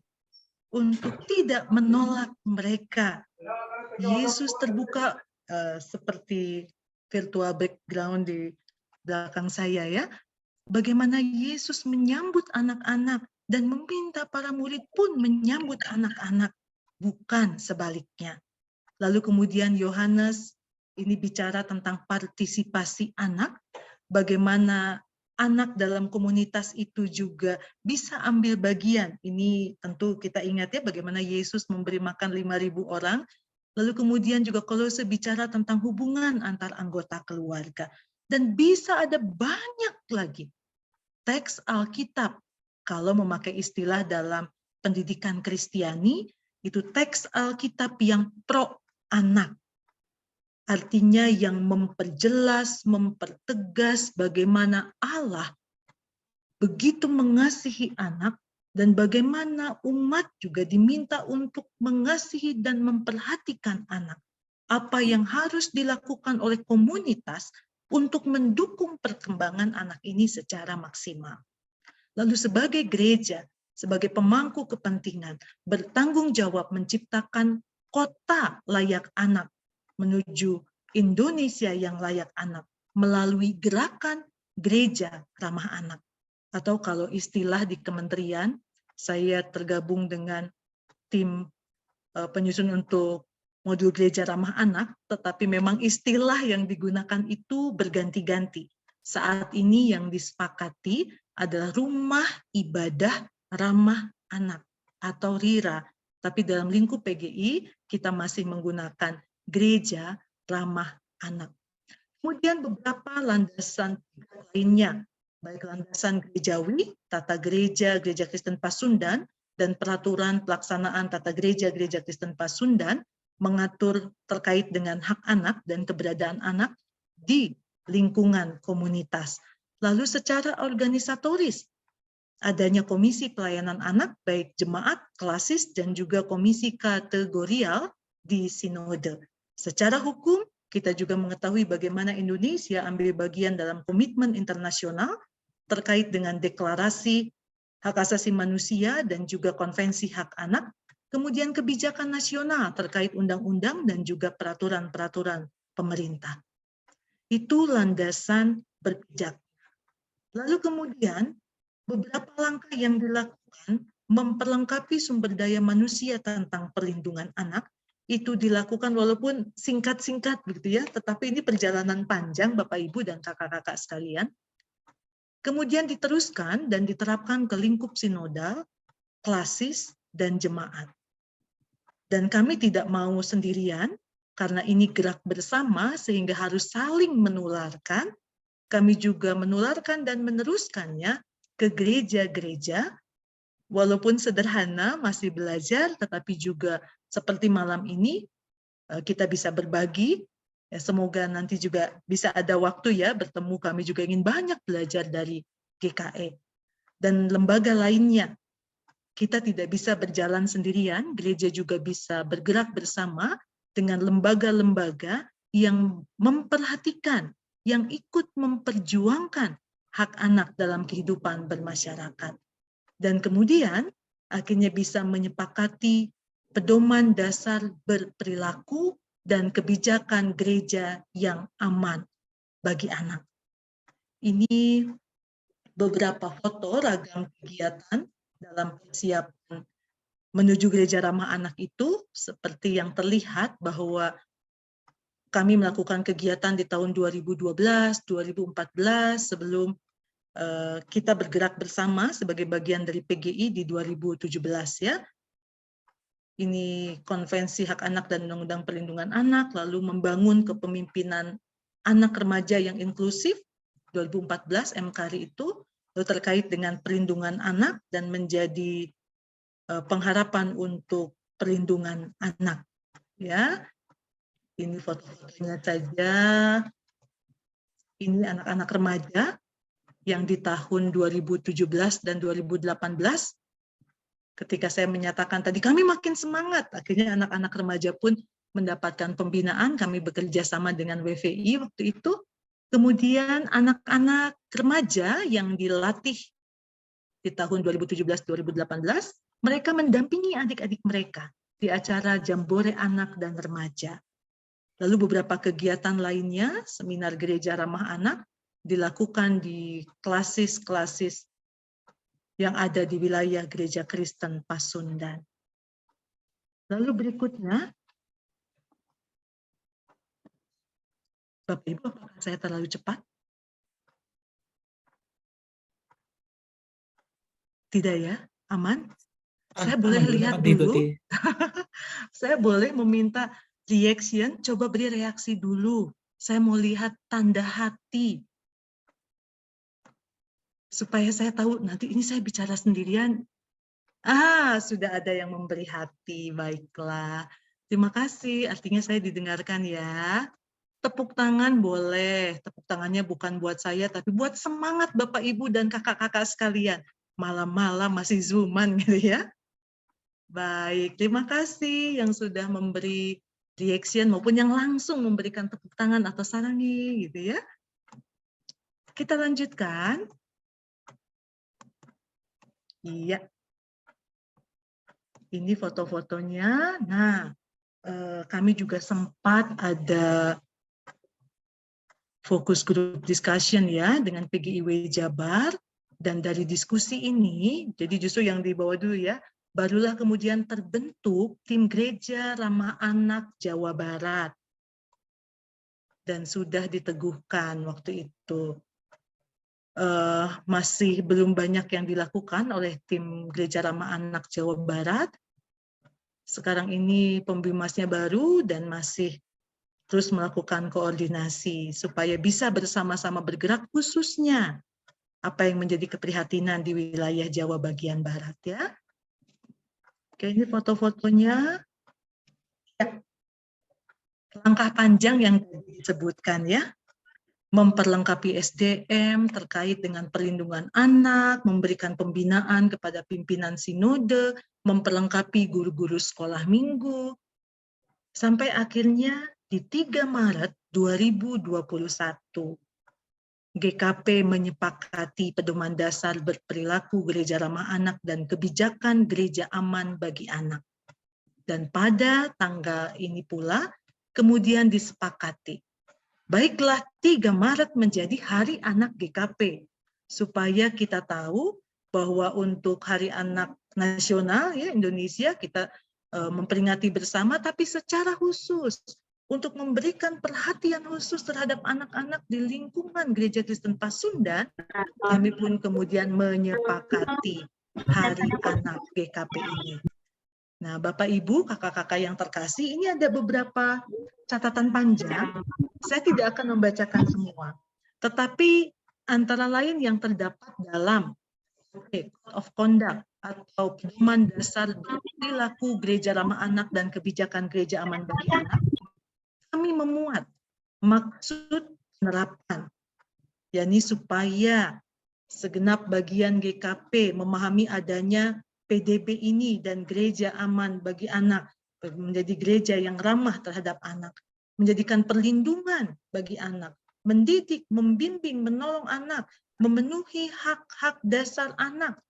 untuk tidak menolak mereka. Yesus terbuka seperti virtual background di belakang saya ya. Bagaimana Yesus menyambut anak-anak dan meminta para murid pun menyambut anak-anak, bukan sebaliknya. Lalu kemudian Yohanes ini bicara tentang partisipasi anak, bagaimana anak dalam komunitas itu juga bisa ambil bagian. Ini tentu kita ingat ya bagaimana Yesus memberi makan 5.000 orang. Lalu kemudian juga Kolose bicara tentang hubungan antar anggota keluarga. Dan bisa ada banyak lagi teks Alkitab. Kalau memakai istilah dalam pendidikan Kristiani, itu teks Alkitab yang pro anak. Artinya yang memperjelas, mempertegas bagaimana Allah begitu mengasihi anak dan bagaimana umat juga diminta untuk mengasihi dan memperhatikan anak. Apa yang harus dilakukan oleh komunitas untuk mendukung perkembangan anak ini secara maksimal. Lalu sebagai gereja, sebagai pemangku kepentingan, bertanggung jawab menciptakan kota layak anak menuju Indonesia yang layak anak melalui gerakan gereja ramah anak. Atau kalau istilah di kementerian, saya tergabung dengan tim penyusun untuk modul gereja ramah anak, tetapi memang istilah yang digunakan itu berganti-ganti. Saat ini yang disepakati adalah rumah ibadah ramah anak atau RIRA. Tapi dalam lingkup PGI kita masih menggunakan gereja ramah anak. Kemudian beberapa landasan lainnya, baik landasan gerejawi, tata gereja Kristen Pasundan, dan peraturan pelaksanaan tata gereja Kristen Pasundan mengatur terkait dengan hak anak dan keberadaan anak di lingkungan komunitas. Lalu secara organisatoris, adanya komisi pelayanan anak, baik jemaat, klasis, dan juga komisi kategorial di sinode. Secara hukum, kita juga mengetahui bagaimana Indonesia ambil bagian dalam komitmen internasional terkait dengan deklarasi hak asasi manusia dan juga konvensi hak anak, kemudian kebijakan nasional terkait undang-undang dan juga peraturan-peraturan pemerintah. Itu landasan berpijak. Lalu kemudian beberapa langkah yang dilakukan memperlengkapi sumber daya manusia tentang perlindungan anak, itu dilakukan walaupun singkat-singkat begitu ya, tetapi ini perjalanan panjang Bapak Ibu dan kakak-kakak sekalian. Kemudian diteruskan dan diterapkan ke lingkup sinodal, klasis, dan jemaat. Dan kami tidak mau sendirian, karena ini gerak bersama sehingga harus saling menularkan. Kami juga menularkan dan meneruskannya ke gereja-gereja walaupun sederhana, masih belajar, tetapi juga seperti malam ini kita bisa berbagi. Ya, semoga nanti juga bisa ada waktu ya bertemu. Kami juga ingin banyak belajar dari GKE dan lembaga lainnya. Kita tidak bisa berjalan sendirian, gereja juga bisa bergerak bersama dengan lembaga-lembaga yang memperhatikan, yang ikut memperjuangkan hak anak dalam kehidupan bermasyarakat. Dan kemudian akhirnya bisa menyepakati pedoman dasar berperilaku dan kebijakan gereja yang aman bagi anak. Ini beberapa foto ragam kegiatan dalam persiapan menuju gereja ramah anak itu, seperti yang terlihat bahwa kami melakukan kegiatan di tahun 2012, 2014 sebelum kita bergerak bersama sebagai bagian dari PGI di 2017 ya. Ini Konvensi Hak Anak dan Undang-Undang Perlindungan Anak, lalu membangun kepemimpinan anak remaja yang inklusif 2014 MKRI itu, lalu terkait dengan perlindungan anak dan menjadi pengharapan untuk perlindungan anak. Ya, ini foto-fotonya saja. Ini anak-anak remaja yang di tahun 2017 dan 2018. Ketika saya menyatakan tadi kami makin semangat, akhirnya anak-anak remaja pun mendapatkan pembinaan. Kami bekerja sama dengan WVI waktu itu. Kemudian anak-anak remaja yang dilatih di tahun 2017-2018, mereka mendampingi adik-adik mereka di acara Jambore Anak dan Remaja. Lalu beberapa kegiatan lainnya, seminar gereja ramah anak, dilakukan di klasis-klasis yang ada di wilayah Gereja Kristen Pasundan. Lalu berikutnya, Bapak Ibu, apakah saya terlalu cepat? Tidak ya? Aman? Saya boleh lihat dulu? Saya boleh meminta reaction, coba beri reaksi dulu. Saya mau lihat tanda hati. Supaya saya tahu nanti ini saya bicara sendirian. Sudah ada yang memberi hati, baiklah. Terima kasih, artinya saya didengarkan ya. Tepuk tangan boleh, tepuk tangannya bukan buat saya, tapi buat semangat Bapak Ibu dan kakak-kakak sekalian. Malam-malam masih zooman gitu ya. Baik, terima kasih yang sudah memberi reaction maupun yang langsung memberikan tepuk tangan atau sarangi gitu ya. Kita lanjutkan. Iya. Ini foto-fotonya. Nah, kami juga sempat ada fokus group discussion ya dengan PGIW Jabar, dan dari diskusi ini, jadi justru yang dibawa dulu ya, barulah kemudian terbentuk tim gereja ramah anak Jawa Barat, dan sudah diteguhkan waktu itu. Masih belum banyak yang dilakukan oleh tim gereja ramah anak Jawa Barat. Sekarang ini pembimasnya baru dan masih terus melakukan koordinasi supaya bisa bersama-sama bergerak, khususnya apa yang menjadi keprihatinan di wilayah Jawa bagian Barat ya. Oke, ini foto-fotonya. Ya. Langkah panjang yang disebutkan ya. Memperlengkapi SDM terkait dengan perlindungan anak, memberikan pembinaan kepada pimpinan sinode, memperlengkapi guru-guru sekolah minggu, sampai akhirnya di 3 Maret 2021, GKP menyepakati pedoman dasar berperilaku gereja ramah anak dan kebijakan gereja aman bagi anak. Dan pada tanggal ini pula, kemudian disepakati, baiklah 3 Maret menjadi Hari Anak GKP, supaya kita tahu bahwa untuk Hari Anak Nasional ya Indonesia kita memperingati bersama, tapi secara khusus untuk memberikan perhatian khusus terhadap anak-anak di lingkungan Gereja Kristen Pasundan, kami pun kemudian menyepakati Hari Anak GKP ini. Nah, Bapak Ibu, kakak-kakak yang terkasih, ini ada beberapa catatan panjang. Saya tidak akan membacakan semua, tetapi antara lain yang terdapat dalam Code of Conduct atau pedoman dasar perilaku gereja ramah anak dan kebijakan gereja aman bagi anak, kami memuat maksud penerapan, yakni supaya segenap bagian GKP memahami adanya PDB ini dan gereja aman bagi anak menjadi gereja yang ramah terhadap anak, menjadikan perlindungan bagi anak, mendidik, membimbing, menolong anak, memenuhi hak-hak dasar anak,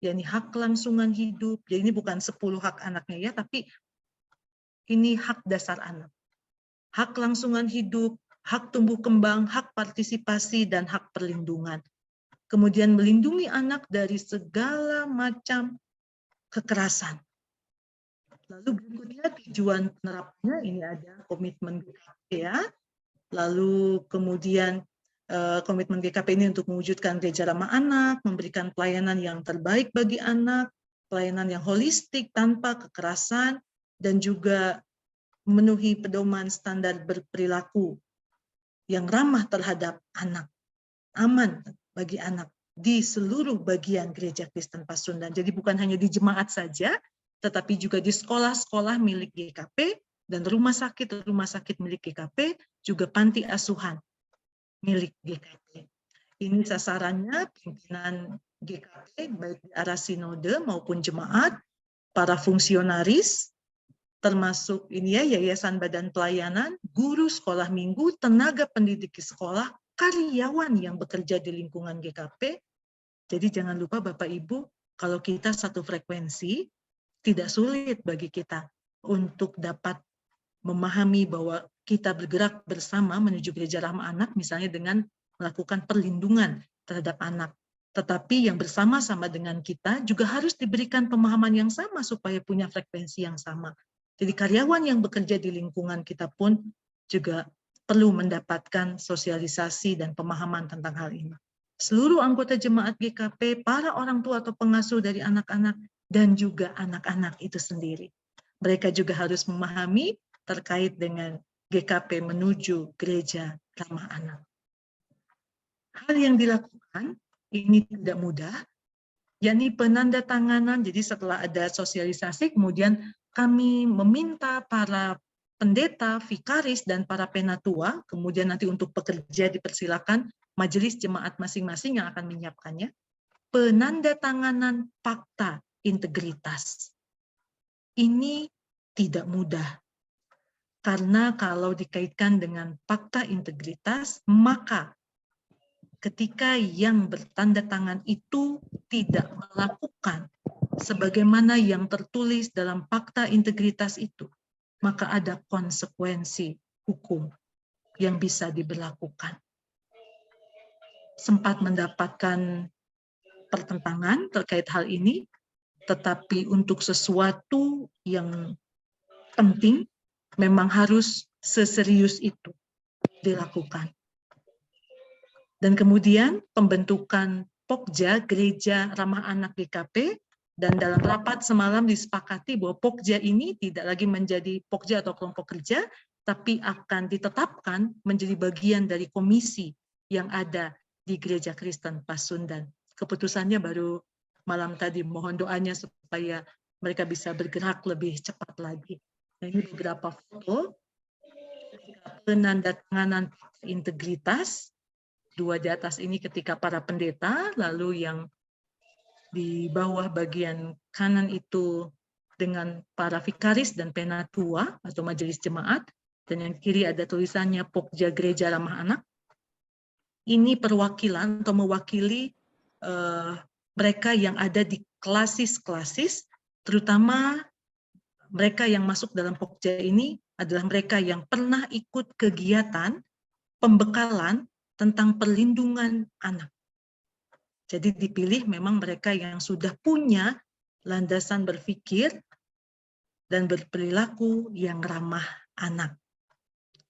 yakni hak kelangsungan hidup. Jadi ini bukan 10 hak anaknya ya, tapi ini hak dasar anak. Hak kelangsungan hidup, hak tumbuh kembang, hak partisipasi, dan hak perlindungan. Kemudian melindungi anak dari segala macam kekerasan. Lalu berikutnya tujuan penerapannya ini ada komitmen GKP ya. Lalu kemudian komitmen GKP ini untuk mewujudkan gereja ramah anak, memberikan pelayanan yang terbaik bagi anak, pelayanan yang holistik tanpa kekerasan, dan juga memenuhi pedoman standar berperilaku yang ramah terhadap anak, aman bagi anak di seluruh bagian Gereja Kristen Pasundan. Jadi bukan hanya di jemaat saja, tetapi juga di sekolah-sekolah milik GKP dan rumah sakit milik GKP, juga panti asuhan milik GKP. Ini sasarannya pimpinan GKP, baik di arah sinode maupun jemaat, para fungsionaris, termasuk ini ya, yayasan badan pelayanan, guru sekolah minggu, tenaga pendidik di sekolah, karyawan yang bekerja di lingkungan GKP. Jadi jangan lupa Bapak Ibu, kalau kita satu frekuensi, tidak sulit bagi kita untuk dapat memahami bahwa kita bergerak bersama menuju gereja ramah anak, misalnya dengan melakukan perlindungan terhadap anak. Tetapi yang bersama-sama dengan kita juga harus diberikan pemahaman yang sama supaya punya frekuensi yang sama. Jadi karyawan yang bekerja di lingkungan kita pun juga perlu mendapatkan sosialisasi dan pemahaman tentang hal ini. Seluruh anggota jemaat GKP, para orang tua atau pengasuh dari anak-anak, dan juga anak-anak itu sendiri. Mereka juga harus memahami terkait dengan GKP menuju gereja ramah anak. Hal yang dilakukan ini tidak mudah, yakni penandatanganan. Jadi setelah ada sosialisasi, kemudian kami meminta para pendeta, vikaris, dan para penatua, kemudian nanti untuk pekerja dipersilakan majelis jemaat masing-masing yang akan menyiapkannya, penandatanganan fakta integritas. Ini tidak mudah, karena kalau dikaitkan dengan fakta integritas, maka ketika yang bertanda tangan itu tidak melakukan sebagaimana yang tertulis dalam fakta integritas itu, maka ada konsekuensi hukum yang bisa diberlakukan. Sempat mendapatkan pertentangan terkait hal ini, tetapi untuk sesuatu yang penting memang harus seserius itu dilakukan. Dan kemudian pembentukan Pokja, Gereja Ramah Anak GKP, dan dalam rapat semalam disepakati bahwa Pokja ini tidak lagi menjadi Pokja atau kelompok kerja, tapi akan ditetapkan menjadi bagian dari komisi yang ada di Gereja Kristen Pasundan. Keputusannya baru malam tadi, mohon doanya supaya mereka bisa bergerak lebih cepat lagi. Nah, ini beberapa foto penandatanganan integritas. Dua di atas ini ketika para pendeta, lalu yang di bawah bagian kanan itu dengan para vikaris dan penatua atau majelis jemaat, dan yang kiri ada tulisannya Pokja Gereja Ramah Anak. Ini perwakilan atau mewakili mereka yang ada di klasis-klasis, terutama mereka yang masuk dalam Pokja ini adalah mereka yang pernah ikut kegiatan pembekalan tentang perlindungan anak. Jadi dipilih memang mereka yang sudah punya landasan berpikir dan berperilaku yang ramah anak.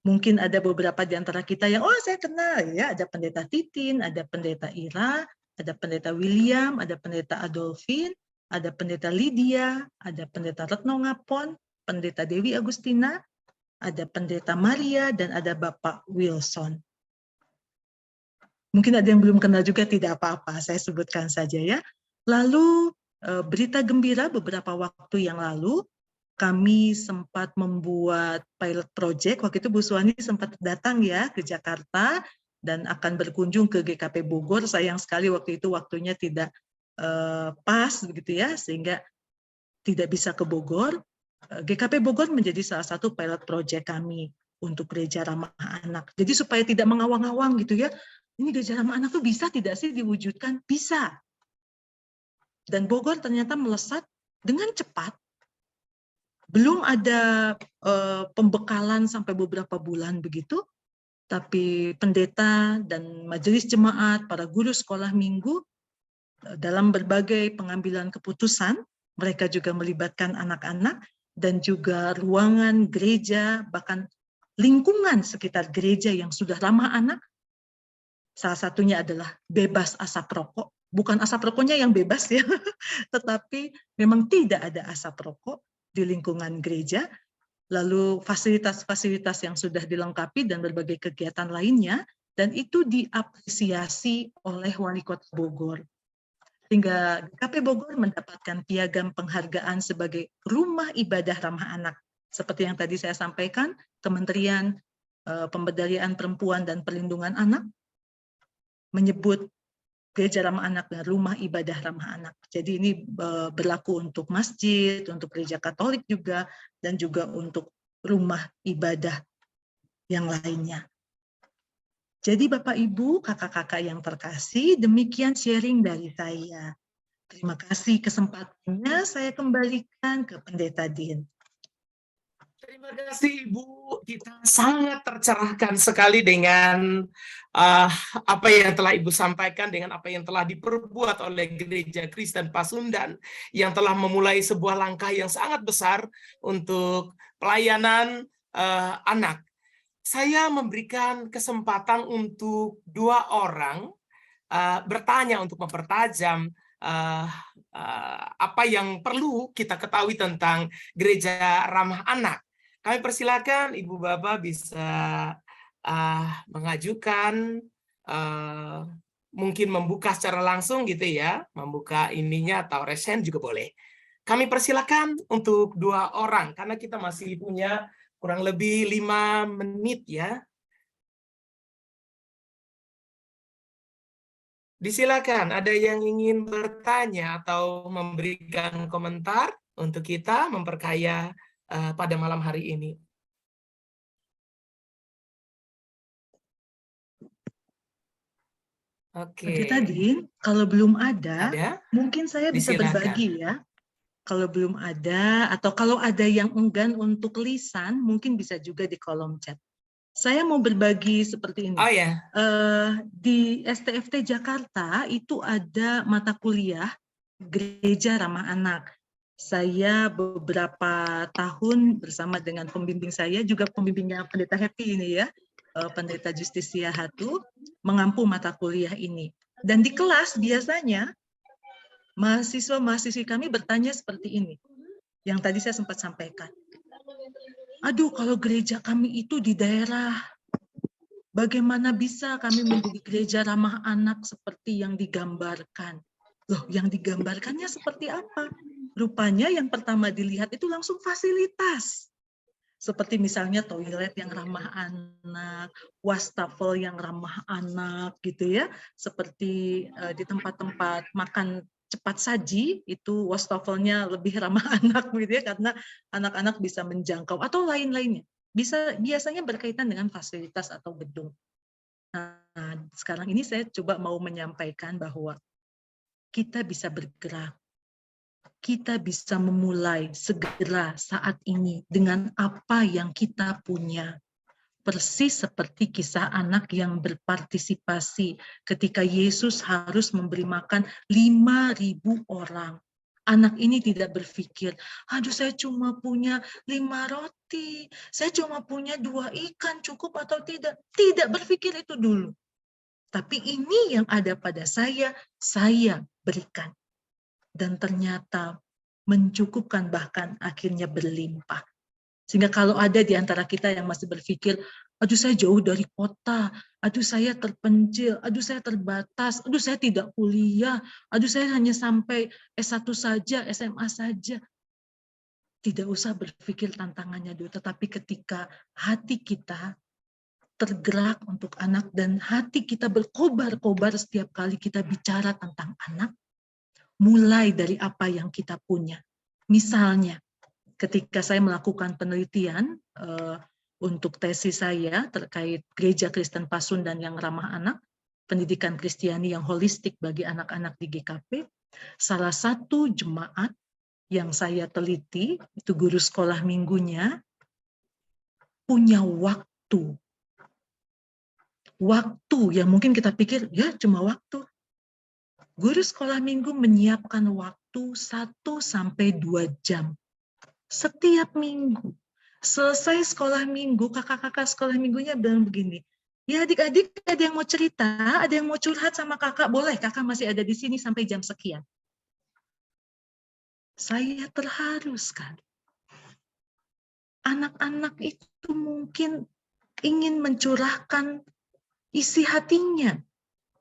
Mungkin ada beberapa di antara kita yang, oh saya kenal ya, ada pendeta Titin, ada pendeta Ira, ada pendeta William, ada pendeta Adolfin, ada pendeta Lydia, ada pendeta Retno Ngapon, pendeta Dewi Agustina, ada pendeta Maria, dan ada Bapak Wilson. Mungkin ada yang belum kenal juga, tidak apa-apa, saya sebutkan saja ya. Lalu berita gembira beberapa waktu yang lalu, kami sempat membuat pilot project. Waktu itu Bu Suwani sempat datang ya ke Jakarta dan akan berkunjung ke GKP Bogor. Sayang sekali waktu itu waktunya tidak pas begitu ya, sehingga tidak bisa ke Bogor. GKP Bogor menjadi salah satu pilot project kami untuk gereja ramah anak. Jadi supaya tidak mengawang-awang gitu ya, ini gereja ramah anak tuh bisa tidak sih diwujudkan? Bisa. Dan Bogor ternyata melesat dengan cepat. Belum ada pembekalan sampai beberapa bulan begitu, tapi pendeta dan majelis jemaat, para guru sekolah minggu, dalam berbagai pengambilan keputusan, mereka juga melibatkan anak-anak, dan juga ruangan gereja, bahkan lingkungan sekitar gereja yang sudah ramah anak. Salah satunya adalah bebas asap rokok. Bukan asap rokoknya yang bebas ya, tetapi memang tidak ada asap rokok di lingkungan gereja, lalu fasilitas-fasilitas yang sudah dilengkapi dan berbagai kegiatan lainnya, dan itu diapresiasi oleh Wali Kota Bogor. Sehingga GKP Bogor mendapatkan piagam penghargaan sebagai rumah ibadah ramah anak. Seperti yang tadi saya sampaikan, Kementerian Pemberdayaan Perempuan dan Perlindungan Anak menyebut gereja ramah anak dan rumah ibadah ramah anak. Jadi ini berlaku untuk masjid, untuk gereja Katolik juga, dan juga untuk rumah ibadah yang lainnya. Jadi Bapak Ibu, kakak-kakak yang terkasih, demikian sharing dari saya. Terima kasih kesempatannya, saya kembalikan ke Pendeta Din. Terima kasih Ibu, kita sangat tercerahkan sekali dengan apa yang telah Ibu sampaikan, dengan apa yang telah diperbuat oleh Gereja Kristen Pasundan yang telah memulai sebuah langkah yang sangat besar untuk pelayanan anak. Saya memberikan kesempatan untuk 2 orang bertanya untuk mempertajam apa yang perlu kita ketahui tentang gereja ramah anak. Kami persilakan Ibu Bapak bisa mengajukan, mungkin membuka secara langsung gitu ya, membuka ininya atau resen juga boleh. Kami persilakan untuk 2 orang, karena kita masih punya kurang lebih 5 menit ya. Disilakan, ada yang ingin bertanya atau memberikan komentar untuk kita memperkaya pada malam hari ini. Oke. Pendeta Din, kalau belum ada, mungkin saya bisa Disilakan. berbagi ya. Kalau belum ada, atau kalau ada yang enggan untuk lisan, mungkin bisa juga di kolom chat. Saya mau berbagi seperti ini. Oh ya. Di STFT Jakarta itu ada mata kuliah Gereja Ramah Anak. Saya beberapa tahun bersama dengan pembimbing saya, juga pembimbingnya Pendeta Happy ini ya, Pendeta Justisia Hatu, mengampu mata kuliah ini. Dan di kelas biasanya mahasiswa-mahasiswi kami bertanya seperti ini, yang tadi saya sempat sampaikan. Aduh, kalau gereja kami itu di daerah, bagaimana bisa kami menjadi gereja ramah anak seperti yang digambarkan? Loh, yang digambarkannya seperti apa? Rupanya yang pertama dilihat itu langsung fasilitas. Seperti misalnya toilet yang ramah anak, wastafel yang ramah anak gitu ya. Seperti di tempat-tempat makan cepat saji itu wastafelnya lebih ramah anak gitu ya, karena anak-anak bisa menjangkau atau lain-lainnya. Biasanya berkaitan dengan fasilitas atau gedung. Nah, sekarang ini saya coba mau menyampaikan bahwa kita bisa bergerak. Kita bisa memulai segera saat ini dengan apa yang kita punya. Persis seperti kisah anak yang berpartisipasi ketika Yesus harus memberi makan 5.000 orang. Anak ini tidak berpikir, aduh saya cuma punya 5 roti, saya cuma punya 2 ikan, cukup atau tidak. Tidak berpikir itu dulu. Tapi ini yang ada pada saya berikan. Dan ternyata mencukupkan, bahkan akhirnya berlimpah. Sehingga kalau ada di antara kita yang masih berpikir, Aduh saya jauh dari kota, aduh saya terpencil, aduh saya terbatas, aduh saya tidak kuliah, aduh saya hanya sampai S1 saja, SMA saja. Tidak usah berpikir tantangannya dulu, tetapi ketika hati kita tergerak untuk anak dan hati kita berkobar-kobar setiap kali kita bicara tentang anak, mulai dari apa yang kita punya. Misalnya, ketika saya melakukan penelitian untuk tesis saya terkait Gereja Kristen Pasundan yang ramah anak, pendidikan Kristiani yang holistik bagi anak-anak di GKP, salah satu jemaat yang saya teliti, itu guru sekolah minggunya, punya waktu yang mungkin kita pikir, ya cuma waktu. Guru sekolah minggu menyiapkan waktu 1-2 jam setiap minggu. Selesai sekolah minggu, kakak-kakak sekolah minggunya bilang begini, ya adik-adik ada yang mau cerita, ada yang mau curhat sama kakak, boleh, kakak masih ada di sini sampai jam sekian. Saya terharu sekali. Anak-anak itu mungkin ingin mencurahkan isi hatinya,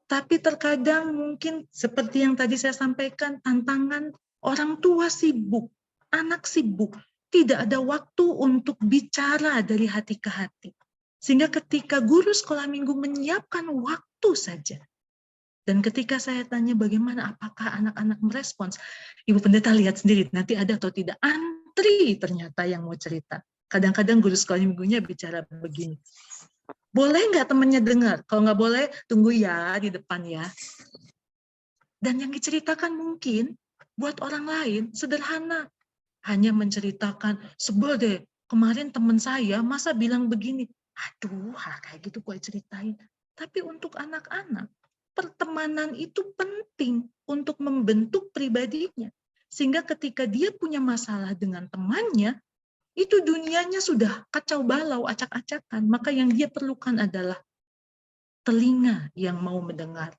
tapi terkadang mungkin seperti yang tadi saya sampaikan, tantangan orang tua sibuk, anak sibuk, tidak ada waktu untuk bicara dari hati ke hati. Sehingga ketika guru sekolah minggu menyiapkan waktu saja, dan ketika saya tanya bagaimana, apakah anak-anak merespons, Ibu Pendeta lihat sendiri, nanti ada atau tidak, antri ternyata yang mau cerita. Kadang-kadang guru sekolah minggunya bicara begini, boleh nggak temannya dengar? Kalau nggak boleh, tunggu ya di depan ya. Dan yang diceritakan mungkin buat orang lain sederhana. Hanya menceritakan, sebel deh, kemarin teman saya masa bilang begini. Aduh, hal kayak gitu gue ceritain. Tapi untuk anak-anak, pertemanan itu penting untuk membentuk pribadinya. Sehingga ketika dia punya masalah dengan temannya, itu dunianya sudah kacau balau, acak-acakan. Maka yang dia perlukan adalah telinga yang mau mendengar.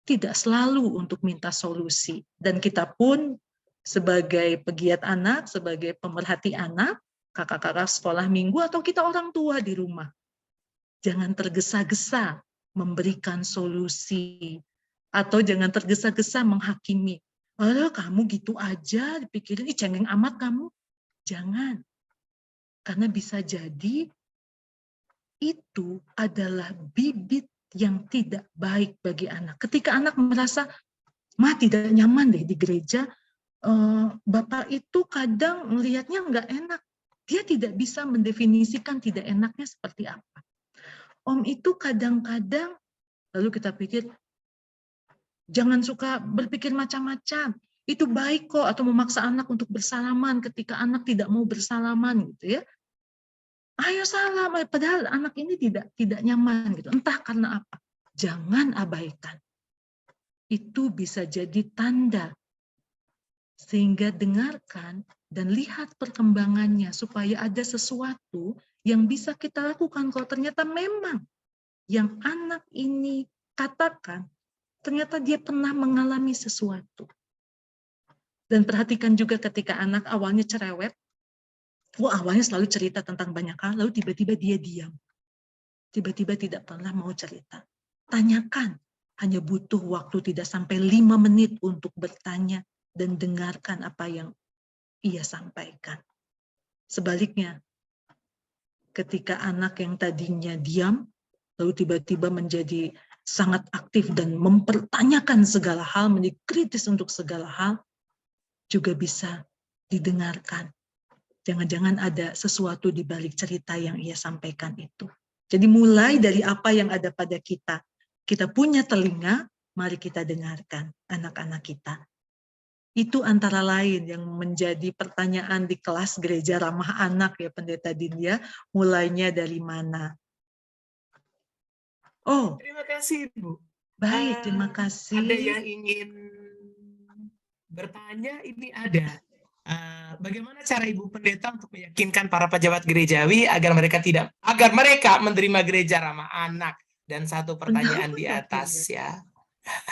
Tidak selalu untuk minta solusi. Dan kita pun sebagai pegiat anak, sebagai pemerhati anak, kakak-kakak sekolah minggu, atau kita orang tua di rumah. Jangan tergesa-gesa memberikan solusi. Atau jangan tergesa-gesa menghakimi. Aduh, kamu gitu aja, dipikirin, cengeng amat kamu. Jangan. Karena bisa jadi itu adalah bibit yang tidak baik bagi anak. Ketika anak merasa, mah tidak nyaman deh di gereja, Bapak itu kadang melihatnya nggak enak. Dia tidak bisa mendefinisikan tidak enaknya seperti apa. Om itu kadang-kadang, lalu kita pikir, jangan suka berpikir macam-macam. Itu baik kok, atau memaksa anak untuk bersalaman ketika anak tidak mau bersalaman gitu ya. Ayo salam, padahal anak ini tidak nyaman gitu. Entah karena apa. Jangan abaikan. Itu bisa jadi tanda. Sehingga dengarkan dan lihat perkembangannya supaya ada sesuatu yang bisa kita lakukan. Kalau ternyata memang yang anak ini katakan, ternyata dia pernah mengalami sesuatu. Dan perhatikan juga ketika anak awalnya cerewet, awalnya selalu cerita tentang banyak hal, lalu tiba-tiba dia diam. Tiba-tiba tidak pernah mau cerita. Tanyakan, hanya butuh waktu tidak sampai 5 menit untuk bertanya dan dengarkan apa yang ia sampaikan. Sebaliknya, ketika anak yang tadinya diam, lalu tiba-tiba menjadi sangat aktif dan mempertanyakan segala hal, menjadi kritis untuk segala hal, juga bisa didengarkan. Jangan-jangan ada sesuatu di balik cerita yang ia sampaikan itu. Jadi mulai dari apa yang ada pada kita. Kita punya telinga, mari kita dengarkan anak-anak kita. Itu antara lain yang menjadi pertanyaan di kelas gereja ramah anak ya Pendeta Dindia, mulainya dari mana? Oh, Terima kasih, Bu. baik, terima kasih. Ada yang ingin bertanya? Ini ada. Bagaimana cara Ibu Pendeta untuk meyakinkan para pejabat gerejawi agar mereka menerima gereja ramah anak? Dan satu pertanyaan di atas ya.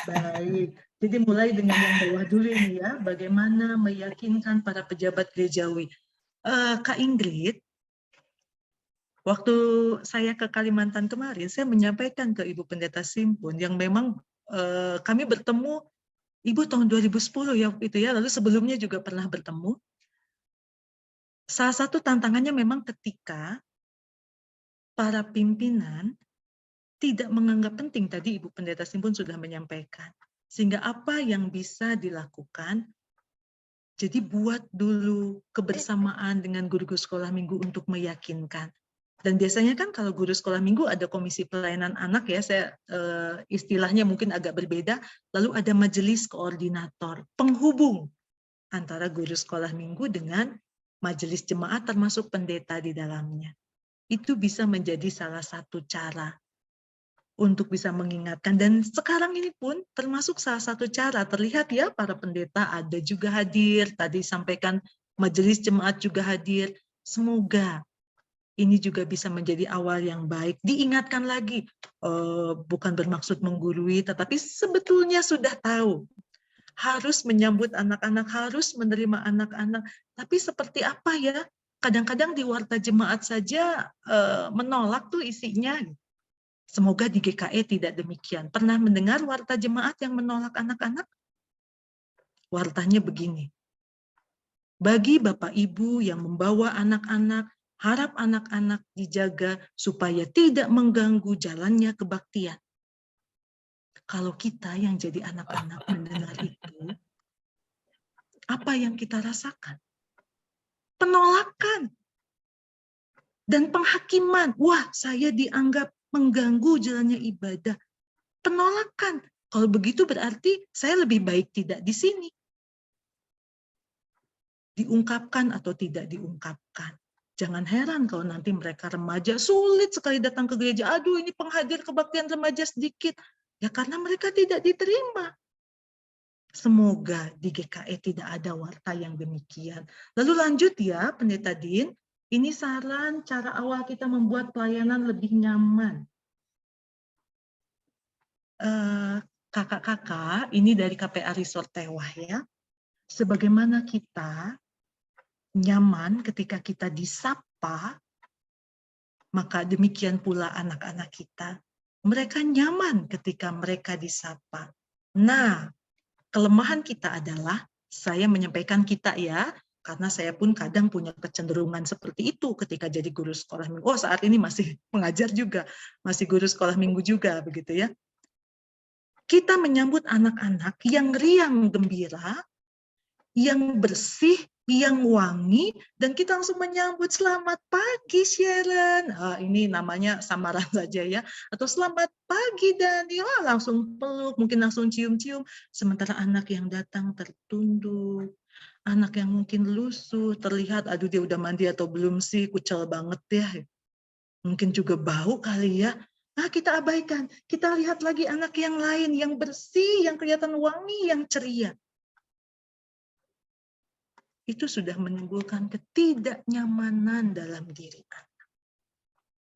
Baik. Jadi mulai dengan yang bawah dulu ini ya, bagaimana meyakinkan para pejabat gerejawi. Kak Ingrid, Waktu saya ke Kalimantan kemarin, saya menyampaikan ke Ibu Pendeta Simpun yang memang kami bertemu, Ibu tahun 2010 ya waktu itu ya, lalu sebelumnya juga pernah bertemu. Salah satu tantangannya memang ketika para pimpinan tidak menganggap penting, tadi Ibu Pendeta Simpun sudah menyampaikan. Sehingga apa yang bisa dilakukan, jadi buat dulu kebersamaan dengan guru-guru sekolah minggu untuk meyakinkan. Dan biasanya kan kalau guru sekolah minggu ada komisi pelayanan anak ya, saya istilahnya mungkin agak berbeda, lalu ada majelis koordinator, penghubung antara guru sekolah minggu dengan majelis jemaat termasuk pendeta di dalamnya. Itu bisa menjadi salah satu cara untuk bisa mengingatkan. Dan sekarang ini pun termasuk salah satu cara, terlihat ya para pendeta ada juga hadir, tadi sampaikan majelis jemaat juga hadir. Semoga ini juga bisa menjadi awal yang baik. Diingatkan lagi, bukan bermaksud menggurui, tetapi sebetulnya sudah tahu. Harus menyambut anak-anak, harus menerima anak-anak. Tapi seperti apa ya? Kadang-kadang di warta jemaat saja menolak tuh isinya. Semoga di GKE tidak demikian. Pernah mendengar warta jemaat yang menolak anak-anak? Wartanya begini. Bagi Bapak Ibu yang membawa anak-anak, harap anak-anak dijaga supaya tidak mengganggu jalannya kebaktian. Kalau kita yang jadi anak-anak mendengar itu, apa yang kita rasakan? Penolakan dan penghakiman. Wah, saya dianggap mengganggu jalannya ibadah. Penolakan. Kalau begitu berarti saya lebih baik tidak di sini. Diungkapkan atau tidak diungkapkan. Jangan heran kalau nanti mereka remaja sulit sekali datang ke gereja. Aduh, ini penghadir kebaktian remaja sedikit. Ya karena mereka tidak diterima. Semoga di GKE tidak ada warta yang demikian. Lalu lanjut ya, Pendeta Din. Ini saran cara awal kita membuat pelayanan lebih nyaman. Kakak-kakak, ini dari KPA Resort Tewah ya. Sebagaimana kita nyaman ketika kita disapa, maka demikian pula anak-anak kita. Mereka nyaman ketika mereka disapa. Nah, kelemahan kita adalah, saya menyampaikan kita ya, karena saya pun kadang punya kecenderungan seperti itu ketika jadi guru sekolah minggu. Oh, saat ini masih mengajar juga, masih guru sekolah minggu juga, begitu ya. Kita menyambut anak-anak yang riang gembira, yang bersih, yang wangi, dan kita langsung menyambut, selamat pagi Sharon. Ini namanya samaran saja ya. Atau selamat pagi Dani, langsung peluk, mungkin langsung cium-cium. Sementara anak yang datang tertunduk, anak yang mungkin lusuh, terlihat, aduh dia udah mandi atau belum sih, kucel banget ya. Mungkin juga bau kali ya. Nah, kita abaikan. Kita lihat lagi anak yang lain, yang bersih, yang kelihatan wangi, yang ceria. Itu sudah menimbulkan ketidaknyamanan dalam diri anak.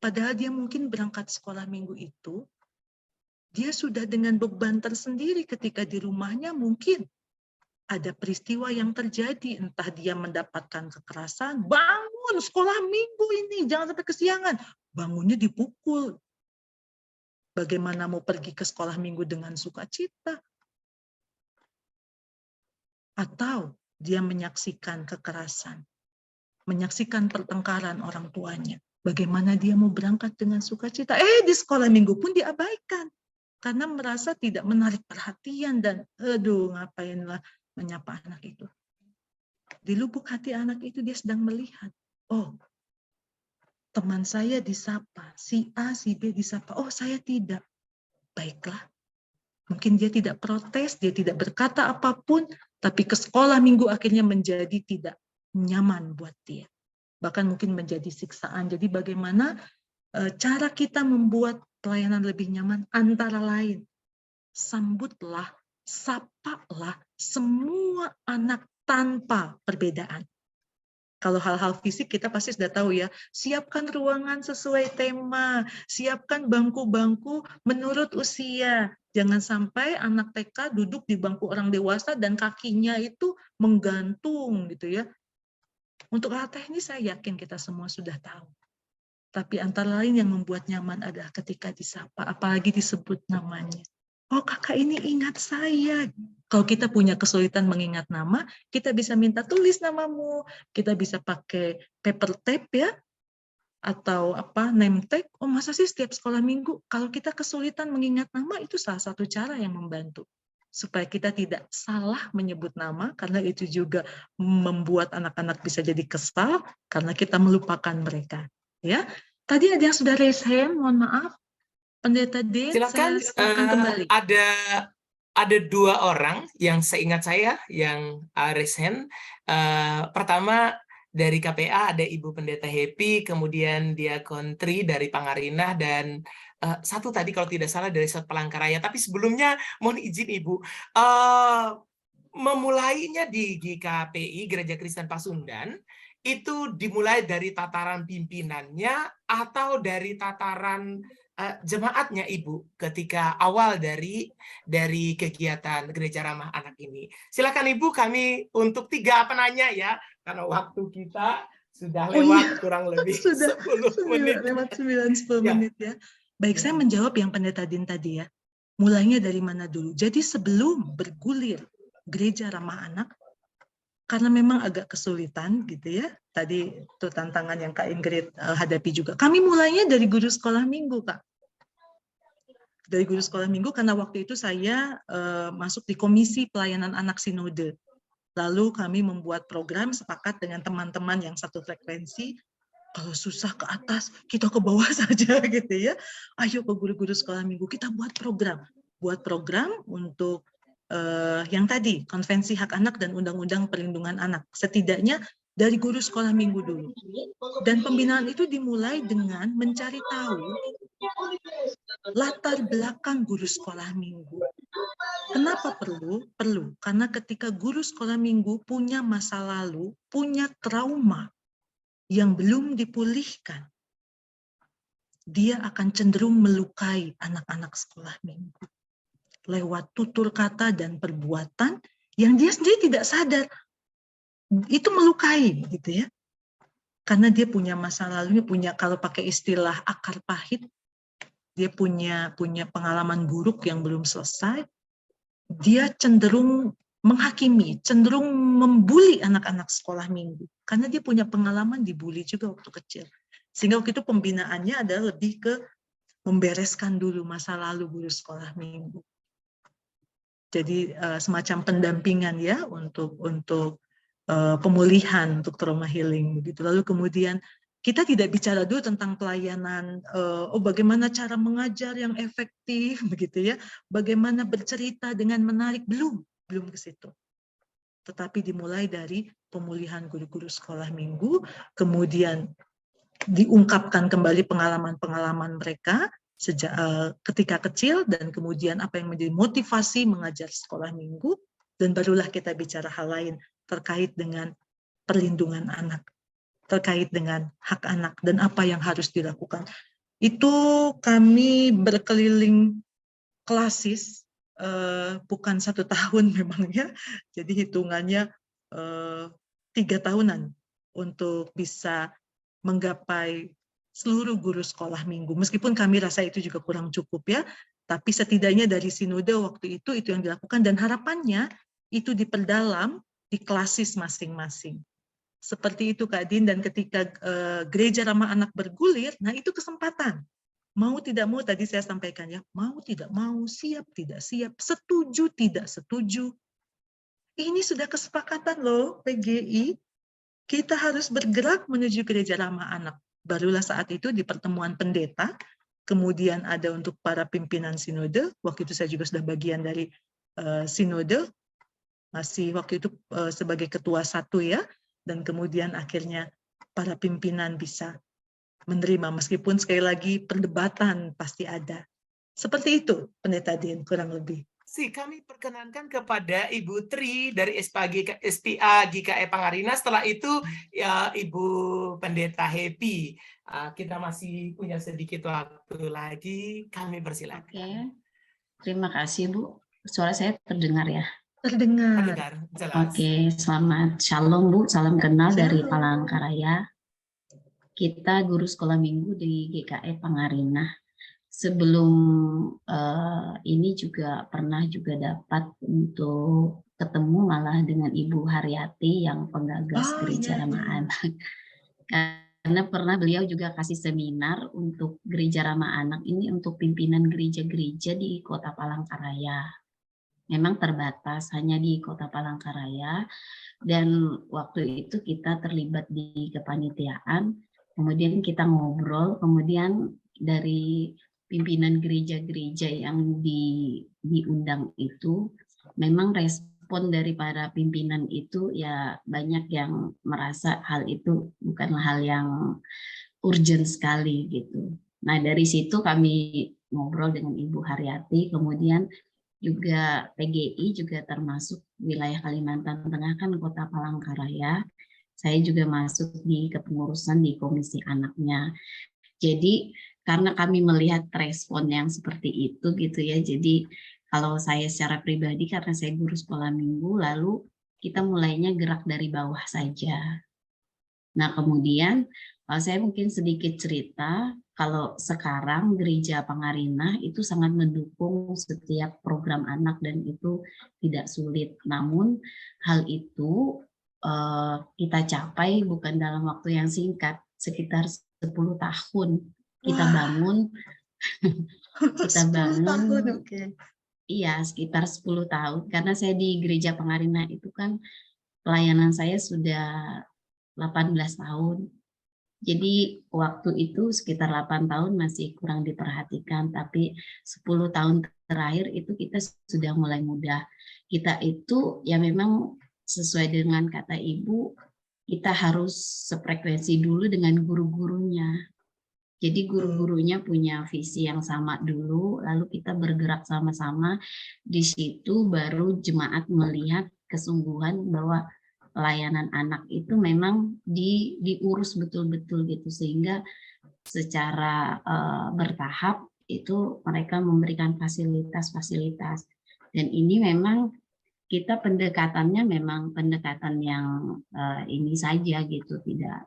Padahal dia mungkin berangkat sekolah minggu itu, dia sudah dengan beban tersendiri ketika di rumahnya mungkin ada peristiwa yang terjadi, entah dia mendapatkan kekerasan, bangun sekolah minggu ini, jangan sampai kesiangan. Bangunnya dipukul. Bagaimana mau pergi ke sekolah minggu dengan sukacita? Atau dia menyaksikan kekerasan, menyaksikan pertengkaran orang tuanya. Bagaimana dia mau berangkat dengan sukacita? Di sekolah minggu pun diabaikan. Karena merasa tidak menarik perhatian dan aduh ngapainlah menyapa anak itu. Di lubuk hati anak itu dia sedang melihat, oh teman saya disapa, si A, si B disapa, oh saya tidak. Baiklah. Mungkin dia tidak protes, dia tidak berkata apapun, tapi ke sekolah minggu akhirnya menjadi tidak nyaman buat dia. Bahkan mungkin menjadi siksaan. Jadi bagaimana cara kita membuat pelayanan lebih nyaman? Antara lain, sambutlah, sapalah semua anak tanpa perbedaan. Kalau hal-hal fisik kita pasti sudah tahu ya, siapkan ruangan sesuai tema, siapkan bangku-bangku menurut usia. Jangan sampai anak TK duduk di bangku orang dewasa dan kakinya itu menggantung gitu ya. Untuk hal teknis saya yakin kita semua sudah tahu. Tapi antara lain yang membuat nyaman adalah ketika disapa, apalagi disebut namanya. Oh, kakak ini ingat saya. Kalau kita punya kesulitan mengingat nama, kita bisa minta tulis namamu. Kita bisa pakai paper tape ya, atau name tag. Oh, masa sih setiap sekolah minggu? Kalau kita kesulitan mengingat nama, itu salah satu cara yang membantu supaya kita tidak salah menyebut nama, karena itu juga membuat anak-anak bisa jadi kesal karena kita melupakan mereka. Ya, tadi ada yang sudah raise hand, mohon maaf. Pendeta Dean, Silakan, silakan kembali. ada 2 orang yang seingat saya yang raise hand. Pertama dari KPA ada Ibu Pendeta Happy, kemudian Diakon Tri dari Pangarinah, dan satu tadi kalau tidak salah dari Resort Palangkaraya. Tapi sebelumnya mohon izin Ibu, memulainya di GKPI Gereja Kristen Pasundan itu dimulai dari tataran pimpinannya atau dari tataran jemaatnya Ibu ketika awal dari kegiatan Gereja Ramah Anak ini. Silakan Ibu, kami untuk 3 penanya ya, karena waktu kita sudah lewat kurang lebih 10 menit. Lewat 9-10 Ya. menit ya. Baik, saya menjawab yang Pendeta Din tadi ya. Mulainya dari mana dulu? Jadi sebelum bergulir Gereja Ramah Anak, karena memang agak kesulitan gitu ya. Tadi itu tantangan yang Kak Ingrid hadapi juga. Kami mulainya dari guru sekolah minggu, Kak. Dari guru sekolah minggu, karena waktu itu saya masuk di Komisi Pelayanan Anak Sinode. Lalu kami membuat program sepakat dengan teman-teman yang satu frekuensi. Kalau susah ke atas, kita ke bawah saja gitu ya. Ayo ke guru-guru sekolah minggu, kita buat program. Buat program untuk yang tadi, Konvensi Hak Anak dan Undang-Undang Perlindungan Anak. Setidaknya dari guru sekolah minggu dulu. Dan pembinaan itu dimulai dengan mencari tahu latar belakang guru sekolah minggu. Kenapa perlu? Perlu, karena ketika guru sekolah minggu punya masa lalu, punya trauma yang belum dipulihkan, dia akan cenderung melukai anak-anak sekolah minggu lewat tutur kata dan perbuatan yang dia sendiri tidak sadar itu melukai gitu ya, karena dia punya masa lalunya, punya, kalau pakai istilah akar pahit, dia punya pengalaman buruk yang belum selesai. Dia cenderung menghakimi, cenderung membuli anak-anak sekolah minggu karena dia punya pengalaman dibully juga waktu kecil. Sehingga waktu itu pembinaannya adalah lebih ke membereskan dulu masa lalu guru sekolah minggu. Jadi semacam pendampingan ya untuk pemulihan, untuk trauma healing begitu. Lalu kemudian kita tidak bicara dulu tentang pelayanan, bagaimana cara mengajar yang efektif begitu ya, bagaimana bercerita dengan menarik, belum ke situ. Tetapi dimulai dari pemulihan guru-guru sekolah minggu, kemudian diungkapkan kembali pengalaman-pengalaman mereka sejak ketika kecil, dan kemudian apa yang menjadi motivasi mengajar sekolah minggu, dan barulah kita bicara hal lain terkait dengan perlindungan anak, terkait dengan hak anak dan apa yang harus dilakukan. Itu kami berkeliling klasis, bukan 1 tahun memang ya, jadi hitungannya 3 tahunan untuk bisa menggapai seluruh guru sekolah minggu. Meskipun kami rasa itu juga kurang cukup ya, tapi setidaknya dari sinode waktu itu yang dilakukan, dan harapannya itu diperdalam di klasis masing-masing. Seperti itu Kak Din, dan ketika Gereja Ramah Anak bergulir, nah itu kesempatan. Mau tidak mau, tadi saya sampaikan ya, mau tidak mau, siap tidak siap, setuju tidak setuju. Ini sudah kesepakatan loh PGI, kita harus bergerak menuju Gereja Ramah Anak. Barulah saat itu di pertemuan pendeta, kemudian ada untuk para pimpinan sinode, waktu itu saya juga sudah bagian dari sinode, masih waktu itu sebagai ketua 1 ya, dan kemudian akhirnya para pimpinan bisa menerima, meskipun sekali lagi perdebatan pasti ada. Seperti itu Pendeta Din kurang lebih. Kami perkenankan kepada Ibu Tri dari SPA GKE Pangarinah. Setelah itu ya Ibu Pendeta Happy. Kita masih punya sedikit waktu lagi. Kami persilakan. Oke. Terima kasih Bu. Suara saya terdengar ya? Terdengar jelas. Oke, selamat shalom Bu. Salam kenal dari Palangkaraya. kita guru sekolah minggu di GKE Pangarinah. Sebelum ini juga pernah juga dapat untuk ketemu malah dengan Ibu Haryati yang penggagas Gereja Ramah Anak. Karena pernah beliau juga kasih seminar untuk Gereja Ramah Anak ini untuk pimpinan gereja-gereja di Kota Palangkaraya. Memang terbatas hanya di Kota Palangkaraya, dan waktu itu kita terlibat di kepanitiaan, kemudian kita ngobrol, kemudian dari pimpinan gereja-gereja yang diundang itu, memang respon dari para pimpinan itu ya banyak yang merasa hal itu bukanlah hal yang urgent sekali gitu. Nah dari situ kami ngobrol dengan Ibu Haryati, kemudian juga PGI juga termasuk wilayah Kalimantan Tengah kan Kota Palangkaraya. Saya juga masuk di kepengurusan di Komisi Anaknya. Jadi karena kami melihat respon yang seperti itu gitu ya, jadi kalau saya secara pribadi karena saya guru sekolah minggu, lalu kita mulainya gerak dari bawah saja. Nah kemudian saya mungkin sedikit cerita, kalau sekarang Gereja Pangarinah itu sangat mendukung setiap program anak dan itu tidak sulit. Namun hal itu kita capai bukan dalam waktu yang singkat, sekitar 10 tahun. Kita bangun, iya sekitar 10 tahun. Karena saya di Gereja Pangarinah itu kan pelayanan saya sudah 18 tahun. Jadi waktu itu sekitar 8 tahun masih kurang diperhatikan, tapi 10 tahun terakhir itu kita sudah mulai mudah. Kita itu ya memang sesuai dengan kata Ibu, kita harus sefrekuensi dulu dengan guru-gurunya. Jadi guru-gurunya punya visi yang sama dulu, lalu kita bergerak sama-sama. Di situ baru jemaat melihat kesungguhan bahwa pelayanan anak itu memang diurus betul-betul gitu, sehingga secara bertahap itu mereka memberikan fasilitas-fasilitas. Dan ini memang kita pendekatannya memang pendekatan yang ini saja gitu,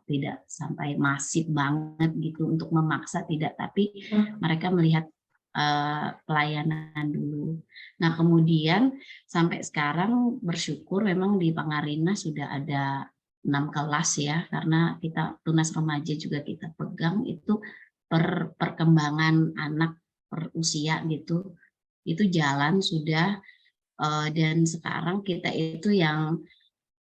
tidak sampai masif banget gitu untuk memaksa, tidak, tapi mereka melihat pelayanan dulu. Nah kemudian sampai sekarang bersyukur memang di Pangarinah sudah ada 6 kelas ya, karena kita tunas remaja juga kita pegang itu perkembangan anak per usia gitu, itu jalan sudah. Dan sekarang kita itu yang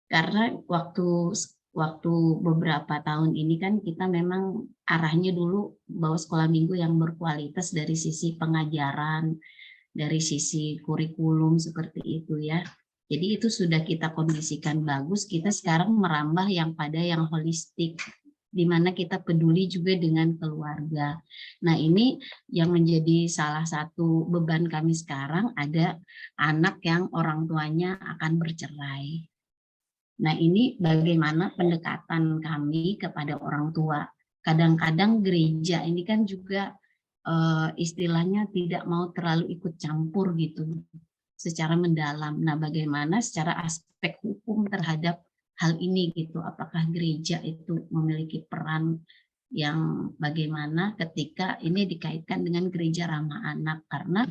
karena waktu beberapa tahun ini kan kita memang arahnya dulu bahwa sekolah minggu yang berkualitas dari sisi pengajaran, dari sisi kurikulum seperti itu ya. Jadi itu sudah kita kondisikan bagus, kita sekarang merambah yang pada yang holistik, di mana kita peduli juga dengan keluarga. Nah ini yang menjadi salah satu beban kami sekarang, ada anak yang orang tuanya akan bercerai. Nah ini bagaimana pendekatan kami kepada orang tua. Kadang-kadang gereja ini kan juga istilahnya tidak mau terlalu ikut campur gitu secara mendalam. Nah bagaimana secara aspek hukum terhadap hal ini gitu, apakah gereja itu memiliki peran yang bagaimana ketika ini dikaitkan dengan Gereja Ramah Anak, karena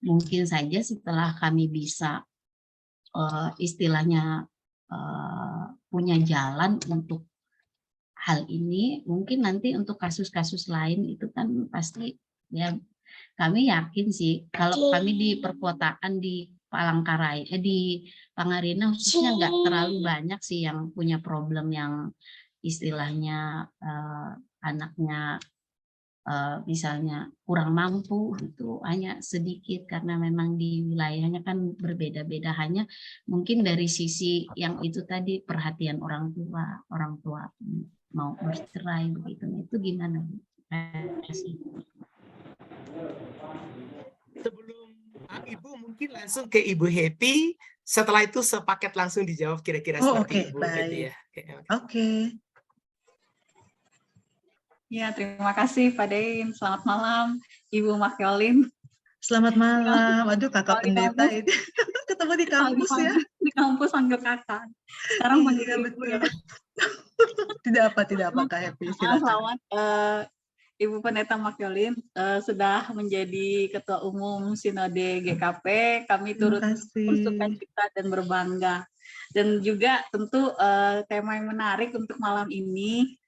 mungkin saja setelah kami bisa istilahnya punya jalan untuk hal ini, mungkin nanti untuk kasus-kasus lain itu kan pasti ya kami yakin sih kalau kami di perkotaan di Palangkaraya, di Pangarinah khususnya nggak terlalu banyak sih yang punya problem yang istilahnya anaknya misalnya kurang mampu, itu hanya sedikit karena memang di wilayahnya kan berbeda-beda, hanya mungkin dari sisi yang itu tadi perhatian orang tua mau bercerai begitu. Itu gimana? Sebelum Ibu mungkin langsung ke Ibu Happy, setelah itu sepaket langsung dijawab kira-kira seperti Ibu Happy ya. Oke. Ya, terima kasih Pak Dein. Selamat malam, Ibu Makyolin. Selamat malam. Aduh, kakak pendeta ini ketemu di kampus ya. Di kampus panggil kakak. Sekarang panggil iya, Ibu ya. Tidak apa Kak Happy, silakan. Selamat Ibu Pendeta Makiolin sudah menjadi Ketua Umum Sinode GKP. Kami Terima turut kasih. bersukacita dan berbangga. Dan juga tentu tema yang menarik untuk malam ini,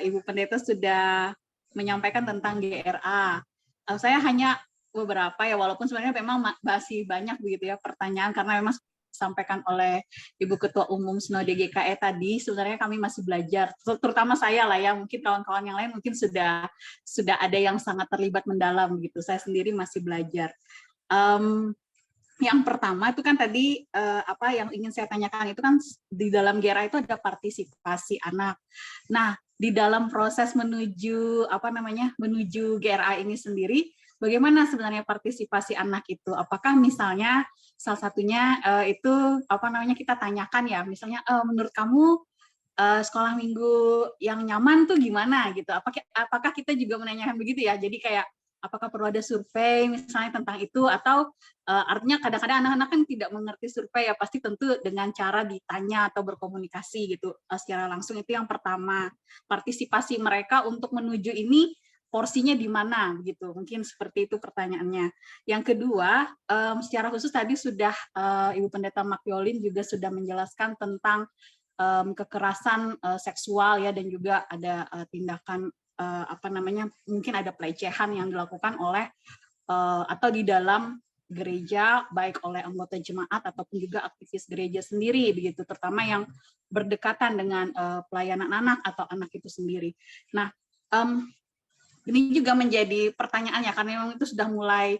Ibu Pendeta sudah menyampaikan tentang GRA. Saya hanya beberapa ya, walaupun sebenarnya memang masih banyak begitu ya pertanyaan, karena memang disampaikan oleh Ibu Ketua Umum Sinode GKE tadi, sebenarnya kami masih belajar, terutama saya lah ya, mungkin kawan-kawan yang lain mungkin sudah ada yang sangat terlibat mendalam gitu. Saya sendiri masih belajar. Yang pertama itu kan tadi apa yang ingin saya tanyakan itu kan di dalam GRA itu ada partisipasi anak. Nah, di dalam proses menuju menuju GRA ini sendiri, bagaimana sebenarnya partisipasi anak itu? Apakah misalnya salah satunya itu kita tanyakan ya, misalnya menurut kamu sekolah minggu yang nyaman tuh gimana gitu? Apakah kita juga menanyakan begitu ya? Jadi kayak apakah perlu ada survei misalnya tentang itu, atau artinya kadang-kadang anak-anak kan tidak mengerti survei ya, pasti tentu dengan cara ditanya atau berkomunikasi gitu secara langsung. Itu yang pertama, partisipasi mereka untuk menuju ini porsinya di mana gitu, mungkin seperti itu pertanyaannya. Yang kedua, secara khusus tadi sudah Ibu Pendeta Makiolin juga sudah menjelaskan tentang kekerasan seksual ya, dan juga ada tindakan mungkin ada pelecehan yang dilakukan oleh atau di dalam gereja, baik oleh anggota jemaat ataupun juga aktivis gereja sendiri begitu, terutama yang berdekatan dengan pelayanan anak atau anak itu sendiri. Nah, ini juga menjadi pertanyaannya karena memang itu sudah mulai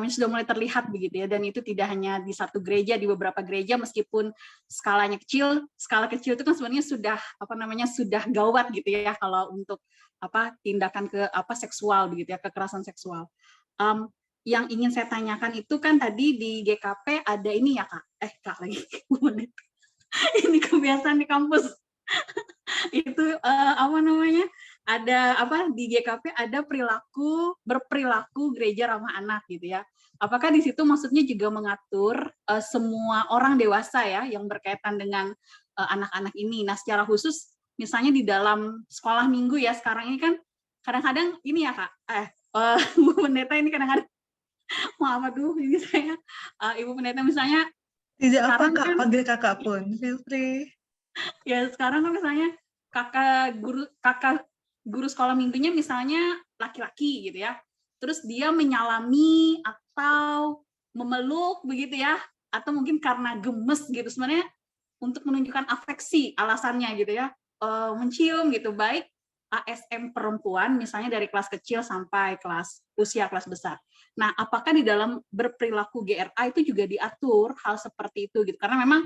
sudah mulai terlihat begitu ya, dan itu tidak hanya di satu gereja, di beberapa gereja, meskipun skalanya kecil. Skala kecil itu kan sebenarnya sudah sudah gawat gitu ya kalau untuk tindakan seksual begitu ya, kekerasan seksual. Yang ingin saya tanyakan itu kan tadi di GKP ada ini ya Kak lagi ini kebiasaan di kampus itu ada di GKP ada berperilaku gereja ramah anak gitu ya. Apakah di situ maksudnya juga mengatur semua orang dewasa ya yang berkaitan dengan anak-anak ini. Nah, secara khusus misalnya di dalam sekolah minggu ya, sekarang ini kan kadang-kadang ini ya Kak, Bu Pendeta ini kadang-kadang maaf ini saya Ibu Pendeta misalnya tidak apa Kak, kan, panggil Kakak pun, feel free. Ya sekarang kan misalnya kakak guru sekolah minggunya misalnya laki-laki gitu ya, terus dia menyalami atau memeluk begitu ya, atau mungkin karena gemes gitu, sebenarnya untuk menunjukkan afeksi alasannya gitu ya, mencium gitu, baik ASM perempuan misalnya dari kelas kecil sampai usia kelas besar. Nah, apakah di dalam berperilaku GRA itu juga diatur hal seperti itu gitu? Karena memang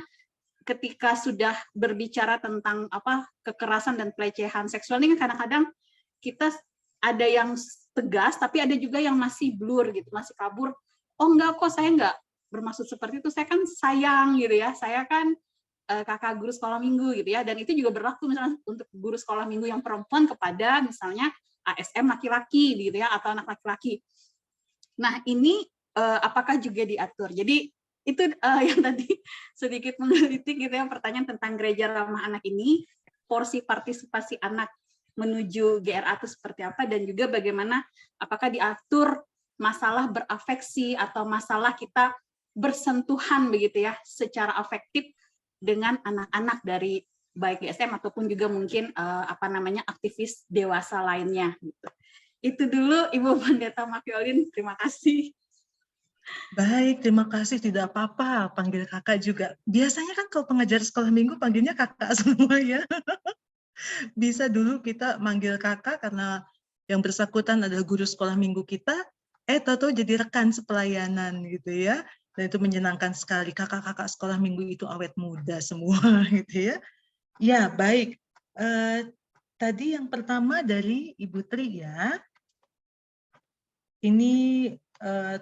ketika sudah berbicara tentang kekerasan dan pelecehan seksual ini kadang-kadang kita ada yang tegas, tapi ada juga yang masih blur gitu, masih kabur. Oh enggak kok, saya enggak bermaksud seperti itu, saya kan sayang gitu ya, saya kan kakak guru sekolah minggu gitu ya, dan itu juga berlaku misalnya untuk guru sekolah minggu yang perempuan kepada misalnya ASM laki-laki gitu ya, atau anak laki-laki. Nah ini apakah juga diatur? Jadi itu yang tadi sedikit menggelitik gitu ya, pertanyaan tentang gereja ramah anak ini, porsi partisipasi anak menuju GRA itu seperti apa, dan juga bagaimana apakah diatur masalah berafeksi atau masalah kita bersentuhan begitu ya secara afektif dengan anak-anak dari baik GSM ataupun juga mungkin aktivis dewasa lainnya gitu. Itu dulu Ibu Pendeta Makiolin, terima kasih. Baik, terima kasih. Tidak apa-apa, panggil kakak juga. Biasanya kan kalau pengajar sekolah minggu panggilnya kakak semua ya. Bisa dulu kita manggil kakak karena yang bersangkutan adalah guru sekolah minggu kita, tahu-tahu jadi rekan sepelayanan gitu ya. Dan itu menyenangkan sekali. Kakak-kakak sekolah minggu itu awet muda semua gitu ya. Ya, baik. Tadi yang pertama dari Ibu Tri ya. Ini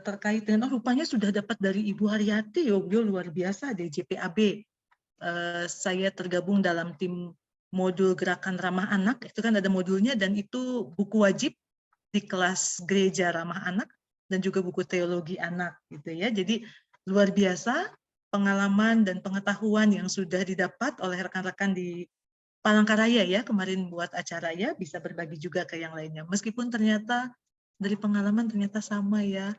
terkait dengan rupanya sudah dapat dari Ibu Haryati, beliau luar biasa dari JPAB. Saya tergabung dalam tim modul gerakan ramah anak, itu kan ada modulnya, dan itu buku wajib di kelas gereja ramah anak dan juga buku teologi anak gitu ya. Jadi luar biasa pengalaman dan pengetahuan yang sudah didapat oleh rekan-rekan di Palangkaraya ya, kemarin buat acara ya, bisa berbagi juga ke yang lainnya. Meskipun ternyata dari pengalaman ternyata sama ya,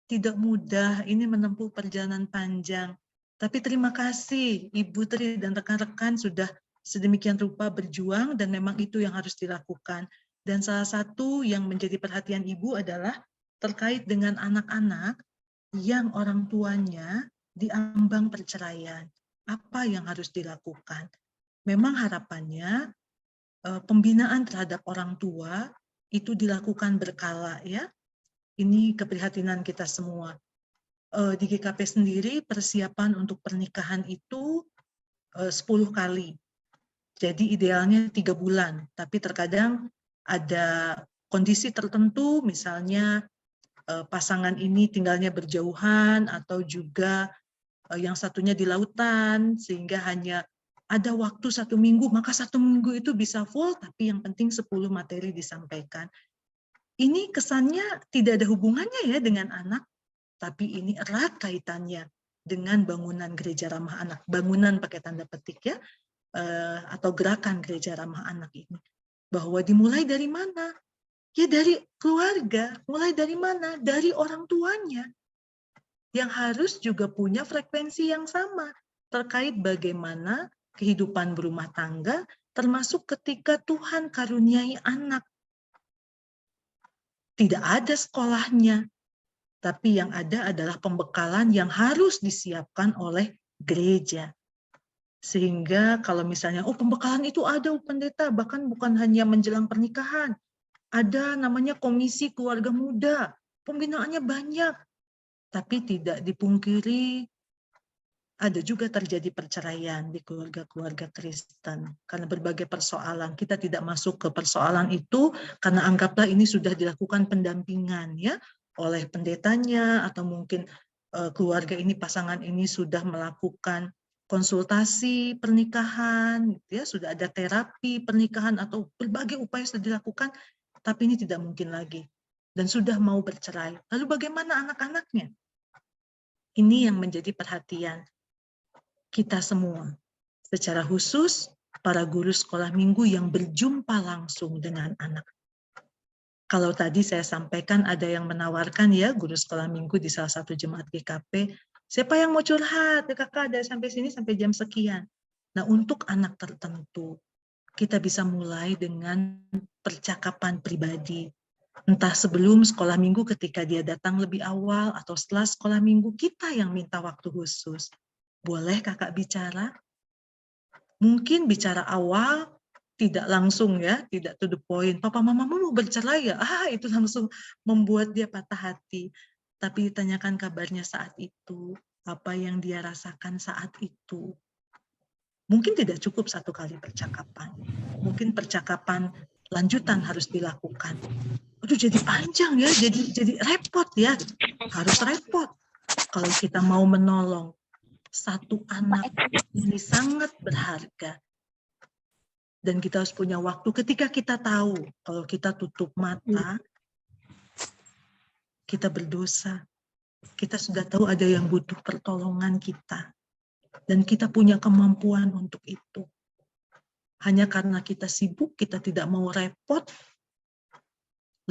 tidak mudah ini menempuh perjalanan panjang. Tapi terima kasih Ibu Tri dan rekan-rekan sudah sedemikian rupa berjuang dan memang itu yang harus dilakukan. Dan salah satu yang menjadi perhatian Ibu adalah terkait dengan anak-anak yang orang tuanya diambang perceraian. Apa yang harus dilakukan? Memang harapannya pembinaan terhadap orang tua itu dilakukan berkala ya. Ini keprihatinan kita semua. Di GKP sendiri persiapan untuk pernikahan itu 10 kali. Jadi idealnya 3 bulan, tapi terkadang ada kondisi tertentu, misalnya pasangan ini tinggalnya berjauhan atau juga yang satunya di lautan, sehingga hanya ada waktu 1 minggu, maka 1 minggu itu bisa full, tapi yang penting 10 materi disampaikan. Ini kesannya tidak ada hubungannya ya dengan anak, tapi ini erat kaitannya dengan bangunan gereja ramah anak. Bangunan pakai tanda petik ya, atau gerakan gereja ramah anak ini. Bahwa dimulai dari mana? Ya dari keluarga. Mulai dari mana? Dari orang tuanya. Yang harus juga punya frekuensi yang sama terkait bagaimana kehidupan berumah tangga, termasuk ketika Tuhan karuniai anak. Tidak ada sekolahnya, tapi yang ada adalah pembekalan yang harus disiapkan oleh gereja. Sehingga kalau misalnya, pembekalan itu ada pendeta, bahkan bukan hanya menjelang pernikahan. Ada namanya komisi keluarga muda, pembinaannya banyak. Tapi tidak dipungkiri, ada juga terjadi perceraian di keluarga-keluarga Kristen. Karena berbagai persoalan, kita tidak masuk ke persoalan itu, karena anggaplah ini sudah dilakukan pendampingan ya oleh pendetanya, atau mungkin keluarga ini, pasangan ini sudah melakukan konsultasi pernikahan, gitu ya, sudah ada terapi pernikahan, atau berbagai upaya sudah dilakukan, tapi ini tidak mungkin lagi. Dan sudah mau bercerai. Lalu bagaimana anak-anaknya? Ini yang menjadi perhatian kita semua, secara khusus para guru sekolah minggu yang berjumpa langsung dengan anak. Kalau tadi saya sampaikan ada yang menawarkan ya guru sekolah minggu di salah satu jemaat GKP, siapa yang mau curhat, kakak ada sampai sini sampai jam sekian. Nah untuk anak tertentu, kita bisa mulai dengan percakapan pribadi. Entah sebelum sekolah minggu ketika dia datang lebih awal, atau setelah sekolah minggu kita yang minta waktu khusus. Boleh kakak bicara? Mungkin bicara awal, tidak langsung ya, tidak to the point. Papa mamamu mau bercerai ya? Itu langsung membuat dia patah hati. Tapi ditanyakan kabarnya saat itu, apa yang dia rasakan saat itu. Mungkin tidak cukup 1 kali percakapan. Mungkin percakapan lanjutan harus dilakukan. Aduh jadi panjang ya, jadi repot ya. Harus repot. Kalau kita mau menolong. 1 anak ini sangat berharga. Dan kita harus punya waktu ketika kita tahu, kalau kita tutup mata, kita berdosa. Kita sudah tahu ada yang butuh pertolongan kita. Dan kita punya kemampuan untuk itu. Hanya karena kita sibuk, kita tidak mau repot,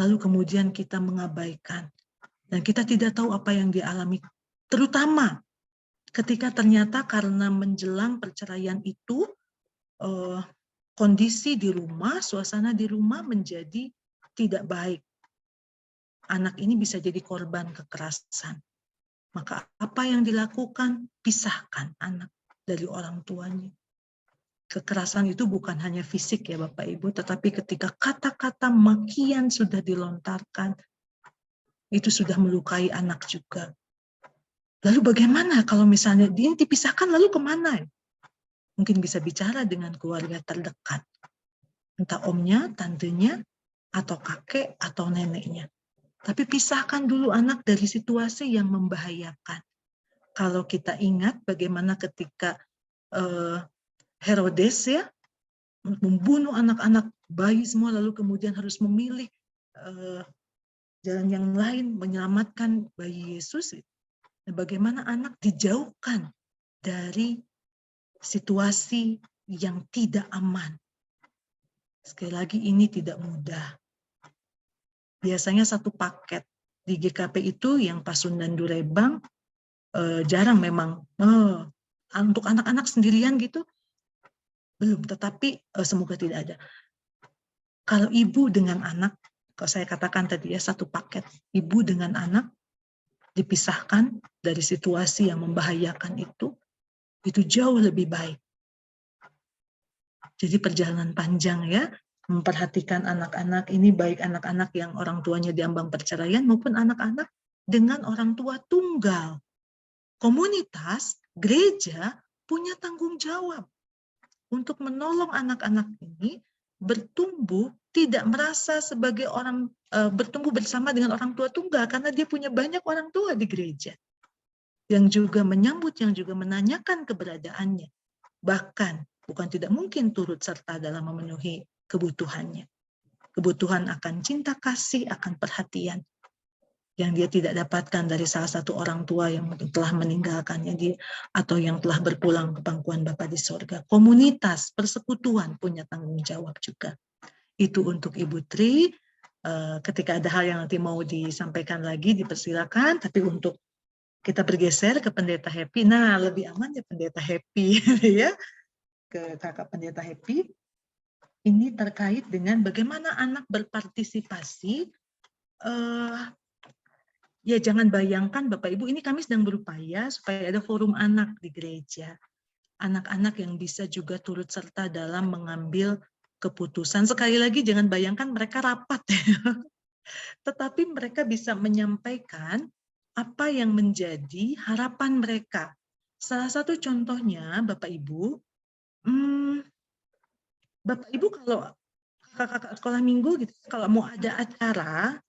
lalu kemudian kita mengabaikan. Dan kita tidak tahu apa yang dialami. Terutama ketika ternyata karena menjelang perceraian itu, kondisi di rumah, suasana di rumah menjadi tidak baik. Anak ini bisa jadi korban kekerasan. Maka apa yang dilakukan? Pisahkan anak dari orang tuanya. Kekerasan itu bukan hanya fisik ya Bapak Ibu, tetapi ketika kata-kata makian sudah dilontarkan, itu sudah melukai anak juga. Lalu bagaimana kalau misalnya dia dipisahkan, lalu kemana? Mungkin bisa bicara dengan keluarga terdekat. Entah omnya, tantenya, atau kakek, atau neneknya. Tapi pisahkan dulu anak dari situasi yang membahayakan. Kalau kita ingat bagaimana ketika Herodes ya, membunuh anak-anak bayi semua, lalu kemudian harus memilih jalan yang lain, menyelamatkan bayi Yesus. Bagaimana anak dijauhkan dari situasi yang tidak aman. Sekali lagi ini tidak mudah. Biasanya satu paket di GKP itu yang Pasundan Durebang jarang memang untuk anak-anak sendirian gitu belum, tetapi semoga tidak ada. Kalau ibu dengan anak, kalau saya katakan tadi ya satu paket, ibu dengan anak dipisahkan dari situasi yang membahayakan itu jauh lebih baik. Jadi perjalanan panjang ya, memperhatikan anak-anak ini, baik anak-anak yang orang tuanya diambang perceraian maupun anak-anak dengan orang tua tunggal. Komunitas, gereja punya tanggung jawab untuk menolong anak-anak ini bertumbuh, tidak merasa sebagai orang bertumbuh bersama dengan orang tua tunggal karena dia punya banyak orang tua di gereja yang juga menyambut, yang juga menanyakan keberadaannya. Bahkan bukan tidak mungkin turut serta dalam memenuhi kebutuhannya. Kebutuhan akan cinta kasih, akan perhatian yang dia tidak dapatkan dari salah satu orang tua yang telah meninggalkannya dia atau yang telah berpulang ke pangkuan Bapa di sorga. Komunitas, persekutuan punya tanggung jawab juga. Itu untuk Ibu Tri. Ketika ada hal yang nanti mau disampaikan lagi, dipersilakan. Tapi untuk kita bergeser ke Pendeta Happy. Nah, lebih aman ya Pendeta Happy ya. Ke Kakak Pendeta Happy. Ini terkait dengan bagaimana anak berpartisipasi. Ya jangan bayangkan Bapak Ibu, ini kami sedang berupaya supaya ada forum anak di gereja. Anak-anak yang bisa juga turut serta dalam mengambil keputusan. Sekali lagi jangan bayangkan mereka rapat. Tetapi mereka bisa menyampaikan apa yang menjadi harapan mereka. Salah satu contohnya Bapak Ibu, Bapak Ibu kalau kakak-kakak sekolah minggu gitu, kalau mau ada acara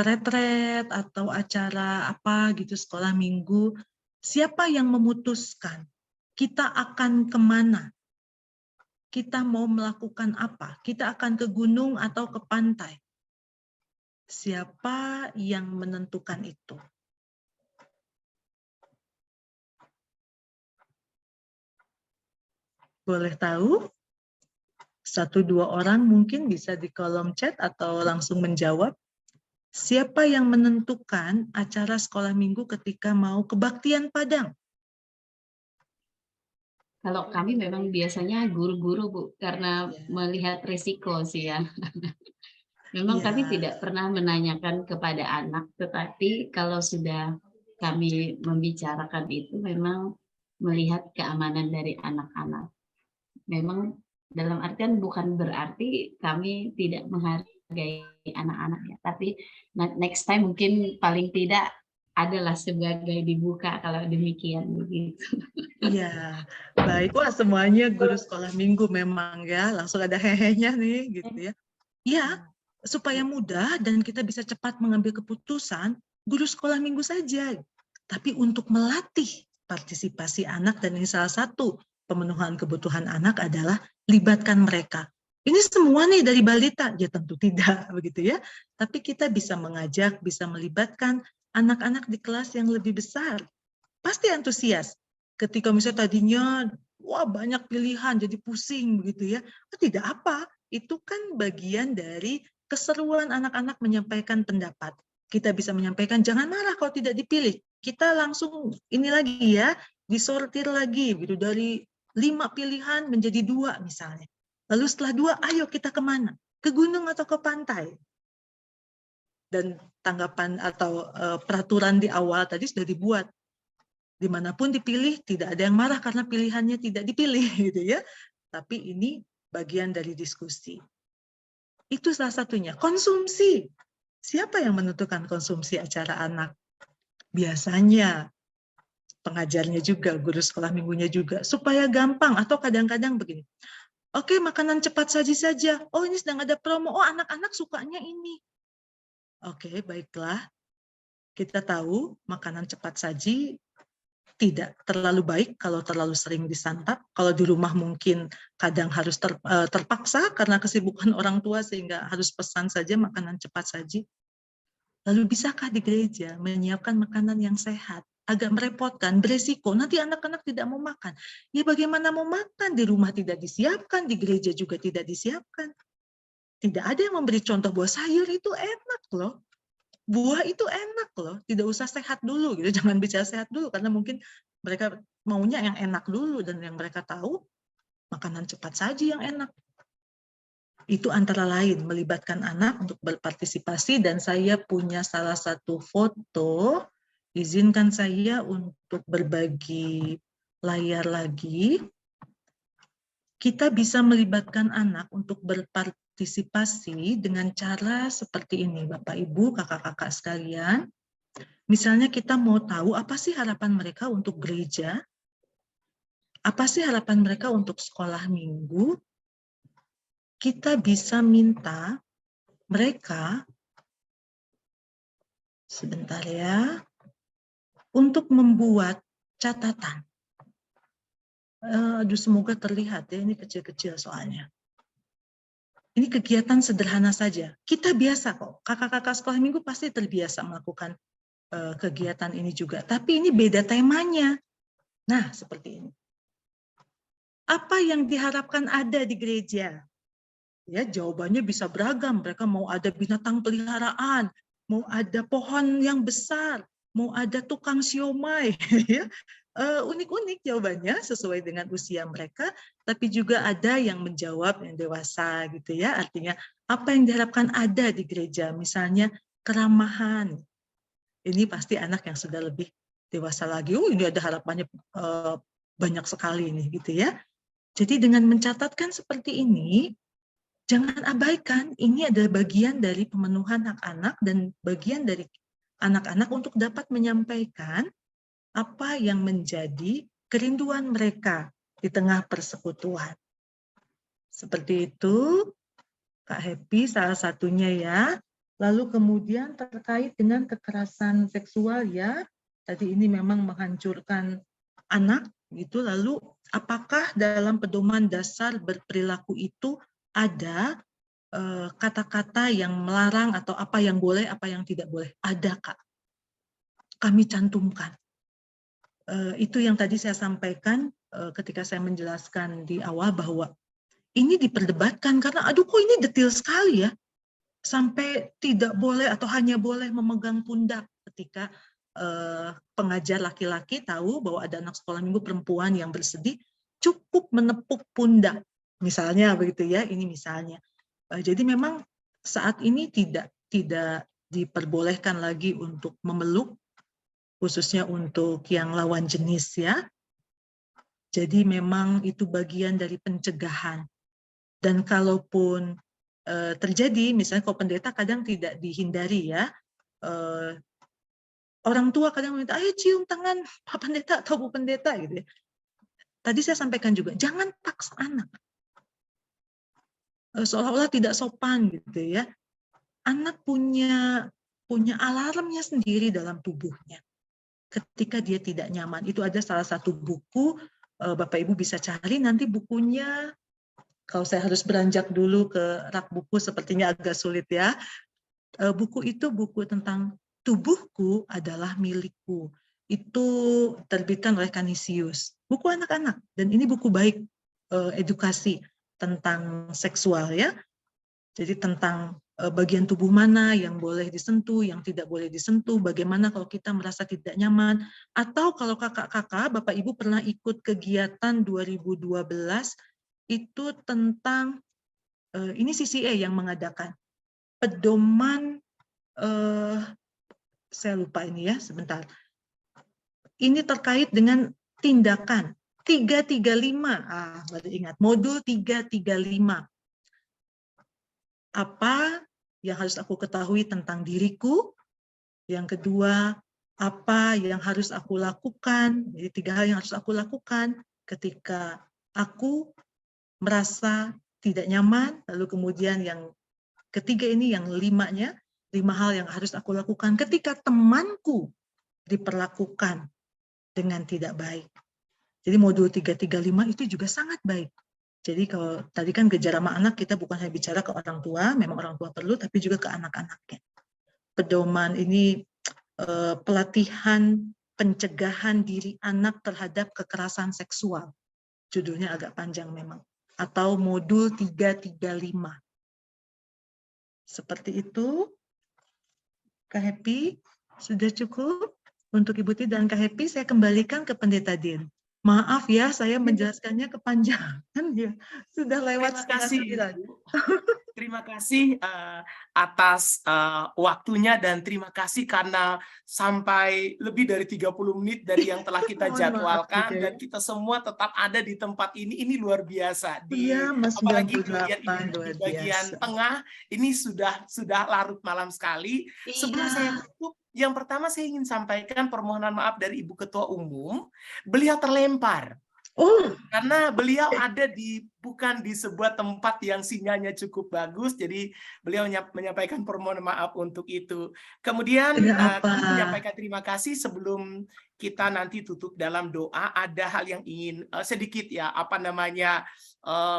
retret atau acara apa gitu sekolah minggu, siapa yang memutuskan kita akan kemana? Kita mau melakukan apa? Kita akan ke gunung atau ke pantai? Siapa yang menentukan itu? Boleh tahu? 1-2 orang mungkin bisa di kolom chat atau langsung menjawab. Siapa yang menentukan acara sekolah minggu ketika mau kebaktian Padang? Kalau kami memang biasanya guru-guru Bu, karena melihat risiko sih ya. Memang kami tidak pernah menanyakan kepada anak, tetapi kalau sudah kami membicarakan itu memang melihat keamanan dari anak-anak. Memang dalam artian bukan berarti kami tidak menghargai anak-anak ya, tapi next time mungkin paling tidak adalah sebagai dibuka kalau demikian begitu. Iya, baik. Wah semuanya guru sekolah minggu memang ya, langsung ada hehenya nih gitu ya. Iya, supaya mudah dan kita bisa cepat mengambil keputusan, guru sekolah minggu saja. Tapi untuk melatih partisipasi anak, dan ini salah satu pemenuhan kebutuhan anak adalah libatkan mereka. Ini semua nih dari balita, ya tentu tidak begitu ya. Tapi kita bisa mengajak, bisa melibatkan anak-anak di kelas yang lebih besar. Pasti antusias. Ketika misalnya tadinya wah banyak pilihan jadi pusing begitu ya. Tidak apa, itu kan bagian dari keseruan anak-anak menyampaikan pendapat. Kita bisa menyampaikan jangan marah kalau tidak dipilih. Kita langsung ini lagi ya, disortir lagi gitu dari 5 pilihan menjadi 2 misalnya. Lalu setelah 2, ayo kita kemana? Ke gunung atau ke pantai? Dan tanggapan atau peraturan di awal tadi sudah dibuat. Dimanapun dipilih, tidak ada yang marah karena pilihannya tidak dipilih, gitu ya. Tapi ini bagian dari diskusi. Itu salah satunya. Konsumsi. Siapa yang menentukan konsumsi acara anak? Biasanya pengajarnya juga, guru sekolah minggunya juga, supaya gampang. Atau kadang-kadang begini, oke makanan cepat saji saja, oh ini sedang ada promo, oh anak-anak sukanya ini. Oke, baiklah, kita tahu makanan cepat saji tidak terlalu baik kalau terlalu sering disantap. Kalau di rumah mungkin kadang harus terpaksa karena kesibukan orang tua sehingga harus pesan saja makanan cepat saji. Lalu bisakah di gereja menyiapkan makanan yang sehat? agak merepotkan, beresiko. Nanti anak-anak tidak mau makan. Ya bagaimana mau makan? Di rumah tidak disiapkan, di gereja juga tidak disiapkan. Tidak ada yang memberi contoh bahwa sayur itu enak loh. Buah itu enak loh. Tidak usah sehat dulu gitu. Jangan bicara sehat dulu karena mungkin mereka maunya yang enak dulu dan yang mereka tahu makanan cepat saji yang enak. Itu antara lain melibatkan anak untuk berpartisipasi, dan saya punya salah satu foto. Izinkan saya untuk berbagi layar lagi. Kita bisa melibatkan anak untuk berpartisipasi dengan cara seperti ini, Bapak, Ibu, kakak-kakak sekalian. Misalnya kita mau tahu apa sih harapan mereka untuk gereja, apa sih harapan mereka untuk sekolah minggu, kita bisa minta mereka, sebentar ya, untuk membuat catatan. Aduh, semoga terlihat ya, ini kecil-kecil soalnya. Ini kegiatan sederhana saja. Kita biasa kok, kakak-kakak sekolah minggu pasti terbiasa melakukan kegiatan ini juga. Tapi ini beda temanya. Nah, seperti ini. Apa yang diharapkan ada di gereja? Ya, jawabannya bisa beragam. Mereka mau ada binatang peliharaan, mau ada pohon yang besar, mau ada tukang siomay, ya. Unik-unik jawabannya sesuai dengan usia mereka, tapi juga ada yang menjawab yang dewasa gitu ya. Artinya apa yang diharapkan ada di gereja, misalnya keramahan. Ini pasti anak yang sudah lebih dewasa lagi. Ini ada harapannya banyak sekali ini gitu ya. Jadi dengan mencatatkan seperti ini, jangan abaikan, ini adalah bagian dari pemenuhan hak anak dan bagian dari anak-anak untuk dapat menyampaikan apa yang menjadi kerinduan mereka di tengah persekutuan. Seperti itu, Kak Happy salah satunya ya. Lalu kemudian terkait dengan kekerasan seksual ya, tadi ini memang menghancurkan anak gitu. Lalu apakah dalam pedoman dasar berperilaku itu ada kata-kata yang melarang atau apa yang boleh, apa yang tidak boleh? Ada, Kak. Kami cantumkan. Itu yang tadi saya sampaikan ketika saya menjelaskan di awal bahwa ini diperdebatkan karena aduh kok ini detail sekali ya, sampai tidak boleh atau hanya boleh memegang pundak ketika pengajar laki-laki tahu bahwa ada anak sekolah minggu perempuan yang bersedih, cukup menepuk pundak misalnya begitu ya, ini misalnya. Jadi memang saat ini tidak diperbolehkan lagi untuk memeluk, khususnya untuk yang lawan jenis ya. Jadi memang itu bagian dari pencegahan. Dan kalaupun terjadi, misalnya kalau pendeta kadang tidak dihindari ya, orang tua kadang minta, ayo cium tangan Pak Pendeta atau Bu Pendeta gitu ya. Tadi saya sampaikan juga, jangan paksa anak. Seolah-olah tidak sopan gitu ya. Anak punya alarmnya sendiri dalam tubuhnya. Ketika dia tidak nyaman, itu ada salah satu buku, Bapak Ibu bisa cari nanti bukunya. Kalau saya harus beranjak dulu ke rak buku, sepertinya agak sulit ya. Buku itu buku tentang tubuhku adalah milikku. Itu terbitan oleh Canisius. Buku anak-anak, dan ini buku baik edukasi tentang seksual ya. Jadi tentang bagian tubuh mana yang boleh disentuh, yang tidak boleh disentuh, bagaimana kalau kita merasa tidak nyaman, atau kalau kakak-kakak, Bapak Ibu pernah ikut kegiatan 2012, itu tentang, ini CCA yang mengadakan, pedoman, saya lupa ini ya, sebentar. Ini terkait dengan tindakan, 335, baru ingat, modul 335. Apa yang harus aku ketahui tentang diriku, yang kedua, apa yang harus aku lakukan, jadi 3 hal yang harus aku lakukan ketika aku merasa tidak nyaman, lalu kemudian yang ketiga ini yang 5-nya, 5 hal yang harus aku lakukan ketika temanku diperlakukan dengan tidak baik. Jadi modul 335 itu juga sangat baik. Jadi kalau tadi kan kejar sama anak, kita bukan hanya bicara ke orang tua, memang orang tua perlu, tapi juga ke anak-anaknya. Pedoman ini pelatihan pencegahan diri anak terhadap kekerasan seksual. Judulnya agak panjang memang. Atau modul 335. Seperti itu. Kak Happy, sudah cukup untuk Ibu Ti dan Kak Happy. Saya kembalikan ke Pendeta Din. Maaf ya, saya menjelaskannya kepanjangan ya. Sudah lewat Terima kasih, 8:30. Ibu. Terima kasih atas waktunya dan terima kasih karena sampai lebih dari 30 menit dari yang telah kita Mohon maaf jadwalkan juga dan ya. kita semua tetap ada di tempat ini. Ini luar biasa. Iya, Mas Apalagi 98 di luar bagian biasa. tengah ini sudah larut malam sekali. Sebelum saya tutup, yang pertama saya ingin sampaikan permohonan maaf dari Ibu Ketua Umum. Beliau terlempar. Oh, Karena beliau ada bukan di sebuah tempat yang sinyalnya cukup bagus, jadi beliau menyampaikan permohonan maaf untuk itu. Kemudian ada apa? kami menyampaikan terima kasih sebelum kita nanti tutup dalam doa. Ada hal yang ingin sedikit ya,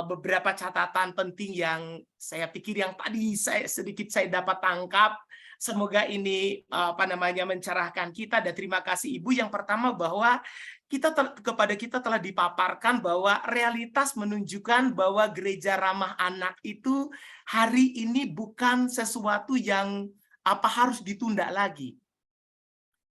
beberapa catatan penting yang saya pikir yang tadi saya dapat tangkap. Semoga ini mencerahkan kita, dan terima kasih Ibu. Yang pertama bahwa kepada kita telah dipaparkan bahwa realitas menunjukkan bahwa gereja ramah anak itu hari ini bukan sesuatu yang harus ditunda lagi.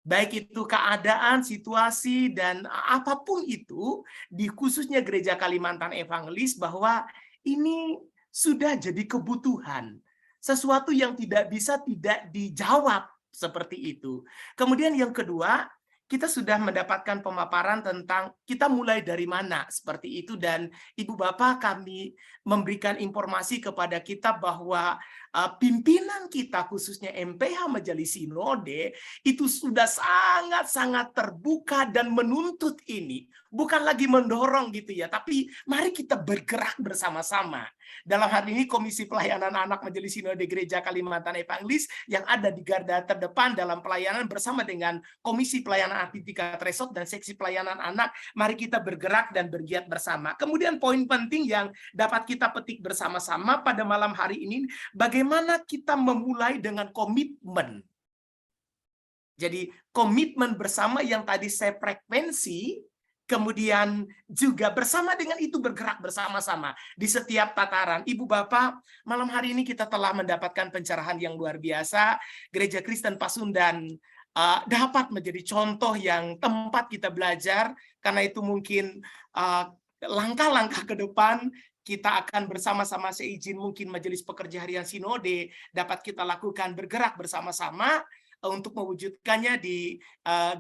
Baik itu keadaan, situasi, dan apapun itu, di khususnya gereja Kalimantan Evangelis, bahwa ini sudah jadi kebutuhan. Sesuatu yang tidak bisa tidak dijawab seperti itu. Kemudian yang kedua, kita sudah mendapatkan pemaparan tentang kita mulai dari mana seperti itu, dan Ibu Bapak kami memberikan informasi kepada kita bahwa pimpinan kita khususnya MPH Majelis Sinode itu sudah sangat-sangat terbuka dan menuntut ini, bukan lagi mendorong gitu ya, tapi mari kita bergerak bersama-sama. Dalam hal ini Komisi Pelayanan Anak Majelis Sinode Gereja Kalimantan Evangelis yang ada di garda terdepan dalam pelayanan bersama dengan Komisi Pelayanan Tingkat Resort dan Seksi Pelayanan Anak, mari kita bergerak dan bergiat bersama. Kemudian poin penting yang dapat kita petik bersama-sama pada malam hari ini, bagaimana kita memulai dengan komitmen. Jadi komitmen bersama yang tadi saya frekuensi, kemudian juga bersama dengan itu bergerak bersama-sama di setiap tataran. Ibu Bapak, malam hari ini kita telah mendapatkan pencerahan yang luar biasa. Gereja Kristen Pasundan dapat menjadi contoh yang tempat kita belajar, karena itu mungkin langkah-langkah ke depan kita akan bersama-sama, seizin mungkin Majelis Pekerja Harian Sinode dapat kita lakukan bergerak bersama-sama untuk mewujudkannya di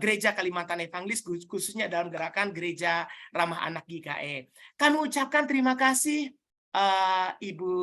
Gereja Kalimantan Evangelis, khususnya dalam gerakan Gereja Ramah Anak GKE. Kami ucapkan terima kasih Ibu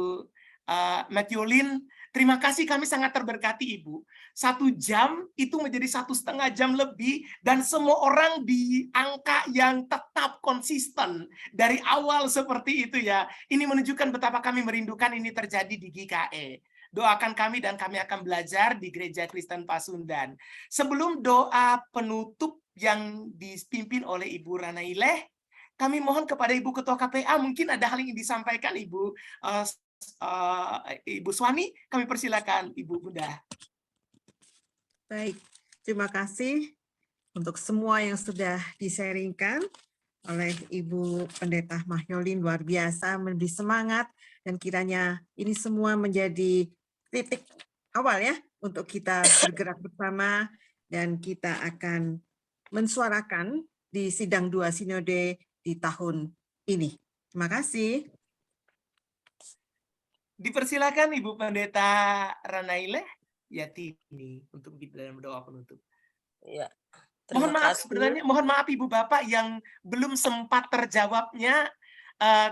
Matthew-Lyn. Terima kasih, kami sangat terberkati Ibu. 1 jam itu menjadi 1,5 jam lebih, dan semua orang di angka yang tetap konsisten dari awal seperti itu ya. Ini menunjukkan betapa kami merindukan ini terjadi di GKE. Doakan kami dan kami akan belajar di Gereja Kristen Pasundan. Sebelum doa penutup yang dipimpin oleh Ibu Ranaileh, kami mohon kepada Ibu Ketua KPA, mungkin ada hal yang disampaikan Ibu Ibu Swani, kami persilakan Ibu Bunda. Baik, terima kasih untuk semua yang sudah di-sharingkan oleh Ibu Pendeta Mahyolin, luar biasa, memberi semangat, dan kiranya ini semua menjadi titik awal ya untuk kita bergerak bersama, dan kita akan mensuarakan di sidang 2 Sinode di tahun ini. Terima kasih. Dipersilakan Ibu Pendeta Ranaileh Yatini untuk di dalam doa penutup. Ya, Mohon maaf sebenarnya, mohon maaf Ibu Bapak yang belum sempat terjawabnya,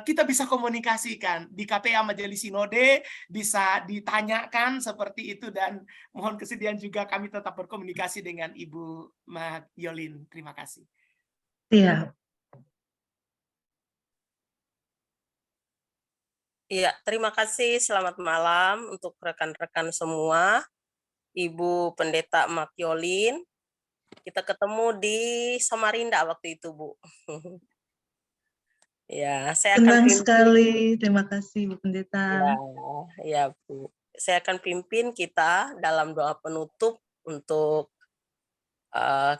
kita bisa komunikasikan di KPA Majelis Sinode, bisa ditanyakan seperti itu, dan mohon kesediaan juga kami tetap berkomunikasi dengan Ibu Mahyolin. Terima kasih. Iya. Iya, terima kasih. Selamat malam untuk rekan-rekan semua. Ibu Pendeta Mahyolin, kita ketemu di Samarinda waktu itu, Bu. Ya, saya akan Senang pimpin. sekali. Terima kasih, Bu Pendeta. Ya, Bu. Saya akan pimpin kita dalam doa penutup untuk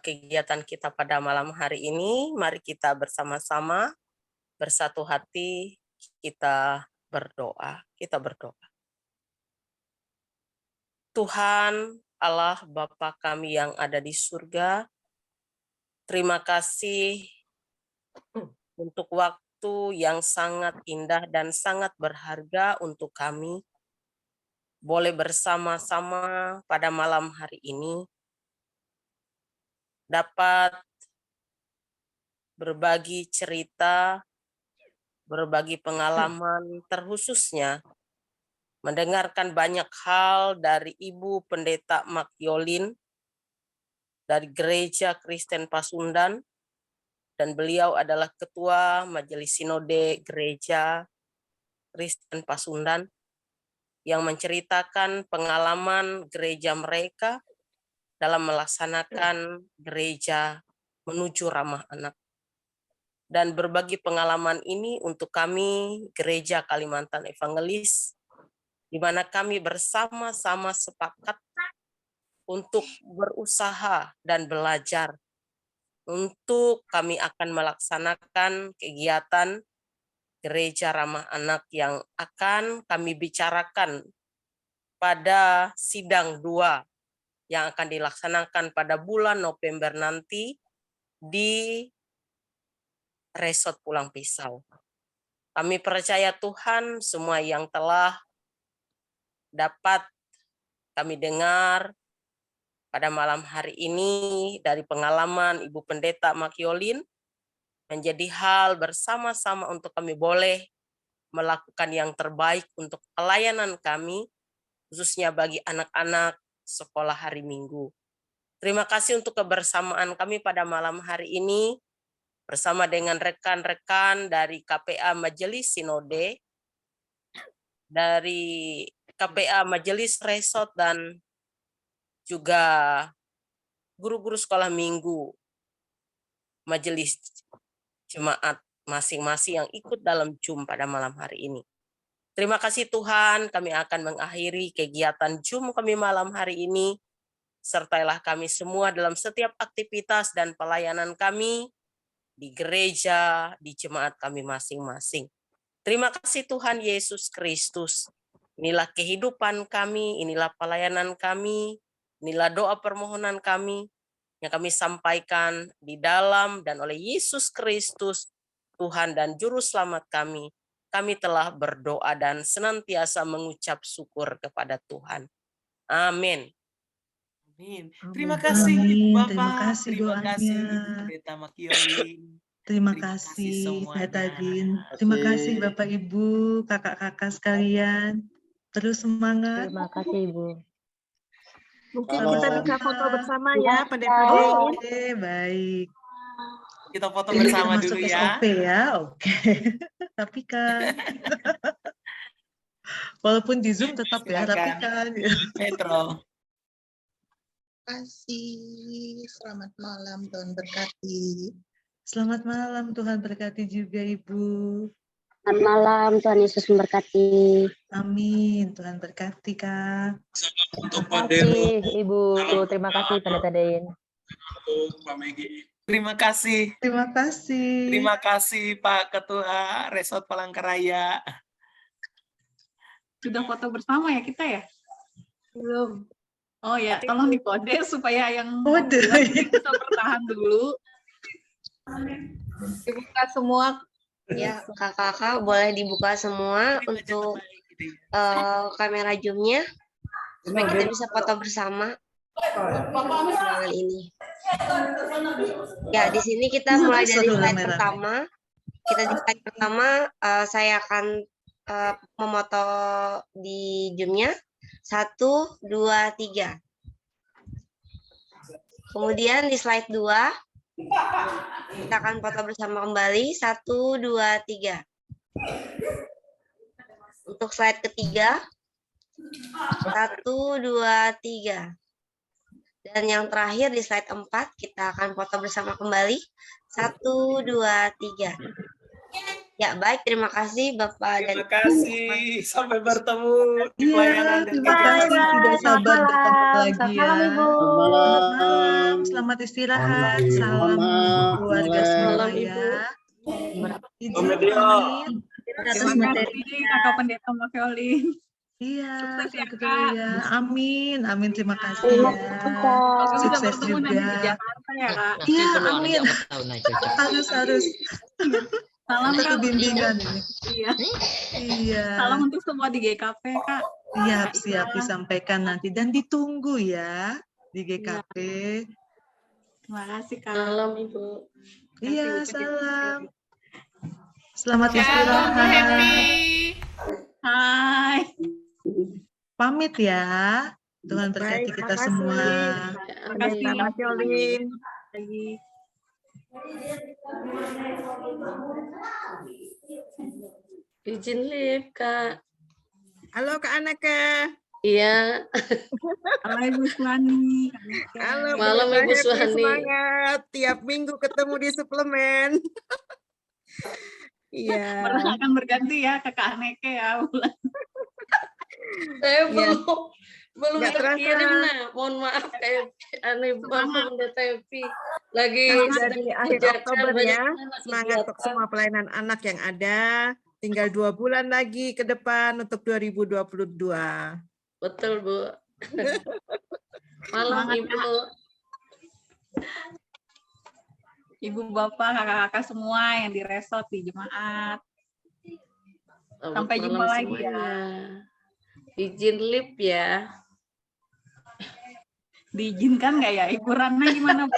kegiatan kita pada malam hari ini. Mari kita bersama-sama bersatu hati kita berdoa. Kita berdoa. Tuhan Allah Bapa kami yang ada di surga, terima kasih untuk waktu yang sangat indah dan sangat berharga untuk kami boleh bersama-sama pada malam hari ini, dapat berbagi cerita, berbagi pengalaman, terkhususnya mendengarkan banyak hal dari Ibu Pendeta Makiolin dari Gereja Kristen Pasundan, dan beliau adalah Ketua Majelis Sinode Gereja Kristen Pasundan yang menceritakan pengalaman gereja mereka dalam melaksanakan gereja menuju ramah anak. Dan berbagi pengalaman ini untuk kami Gereja Kalimantan Evangelis, di mana kami bersama-sama sepakat untuk berusaha dan belajar untuk kami akan melaksanakan kegiatan Gereja Ramah Anak yang akan kami bicarakan pada sidang 2 yang akan dilaksanakan pada bulan November nanti di Resort Pulang Pisau. Kami percaya Tuhan semua yang telah dapat kami dengar pada malam hari ini dari pengalaman Ibu Pendeta Makiolin menjadi hal bersama-sama untuk kami boleh melakukan yang terbaik untuk pelayanan kami, khususnya bagi anak-anak sekolah hari Minggu. Terima kasih untuk kebersamaan kami pada malam hari ini bersama dengan rekan-rekan dari KPA Majelis Sinode, dari KPA Majelis Resort, dan juga guru-guru sekolah minggu Majelis Jemaat masing-masing yang ikut dalam Zoom pada malam hari ini. Terima kasih Tuhan, kami akan mengakhiri kegiatan Zoom kami malam hari ini. Sertailah kami semua dalam setiap aktivitas dan pelayanan kami di gereja, di jemaat kami masing-masing. Terima kasih Tuhan Yesus Kristus. Inilah kehidupan kami, inilah pelayanan kami, inilah doa permohonan kami yang kami sampaikan di dalam dan oleh Yesus Kristus, Tuhan dan Juru Selamat kami. Kami telah berdoa dan senantiasa mengucap syukur kepada Tuhan. Amin. Amin. Terima kasih Ibu Bapak. Terima kasih Terima kasih doanya. Ibu Pendeta Makiolin. Terima Terima kasih kasih semuanya. Pendeta Din. Terima kasih Bapak Ibu, kakak-kakak sekalian. Terus semangat. Terima kasih Ibu. Mungkin Halo. kita bisa foto bersama ya, Pendeta Din. Oke, baik. Kita foto Ini bersama masuk dulu ya. SOP ya, oke. Tapi kan, walaupun di Zoom tetap ya, tapi kan. Petro. Kasih, selamat malam, Tuhan berkati. Selamat malam, Tuhan berkati juga Ibu. Selamat malam, Tuhan Yesus memberkati. Amin, Tuhan berkati Kak. Terima kasih Ibu, terima kasih Pendeta Dain. Terima kasih. Terima kasih. Terima kasih Pak Ketua Resort Palangkaraya. Sudah foto bersama ya kita ya? Belum. Oh ya, tolong dikode supaya yang Kode. bisa bertahan dulu. Dibuka semua ya, kakak-kakak boleh dibuka semua untuk kamera zoom-nya supaya kita bisa foto bersama ruangan ini. Ya, di sini kita mulai dari slide pertama. Kita di slide pertama saya akan memoto di zoom-nya 1, 2, 3. Kemudian di slide 2 kita akan foto bersama kembali 1, 2, 3. Untuk slide ketiga 1, 2, 3. Dan yang terakhir di slide 4 kita akan foto bersama kembali 1, 2, 3. Ya, baik. Terima kasih Bapak dan Terima kasih. Sampai bertemu di Iya, pelayanan dan terima kegiatan kasih. Tidak selanjutnya. sabar bertemu lagi Selamat ya. malam, Ibu. Selamat malam, selamat istirahat. Salam Selamat keluarga malam. semua Malam, ya. Ibu. Izin pamit. Terima kasih Kakak Pendeta Makeolin. Iya, Sukses ya, Kak Kak. ya. Amin, amin. Terima kasih Terima ya. kasih, Kak. Semoga bisa Sukses bertemu nanti di juga. Jakarta ya, Kak. Iya, amin. Harus. Salam Satu Kak. bimbingan ini. Iya. Iya. Salam untuk semua di GKP, Kak. Siap, Kak siap Ira. disampaikan nanti dan ditunggu ya di GKP. Terima kasih, Kak. Malam, Ibu. Iya, salam. Selamat Ciao, Bu istirahat. Happy. Hai. Pamit ya. Tuhan berkati Baik, kita makasih. semua. Terima kasih. Terima kasih, Olin. Lagi. Izin live, Kak. Halo Kak Anaka. Iya. Halo Ibu Suwani. Halo Malam, Pendeta Ibu Happy, Suhani. semangat. Tiap minggu ketemu di suplemen. Iya. Akan berganti ya Kakak Aneke ya. Saya Iya. belum Nggak terasa. terkirim, nah. Mohon maaf, kayak aneh banget Pendeta Happy. Lagi Nanti sedang dari akhir dikerjakan Oktober banyak ya. banget Semangat untuk kegiatan. semua pelayanan anak yang ada. Tinggal 2 bulan lagi ke depan untuk 2022. Betul, Bu. Malam, Semangat, Ibu. Ibu Bapak, kakak-kakak semua yang di resort di jemaat. Selamat Sampai jumpa malam lagi ya. semuanya. Izin live ya. Diizinkan nggak ya? Ibu Rana gimana, Bu?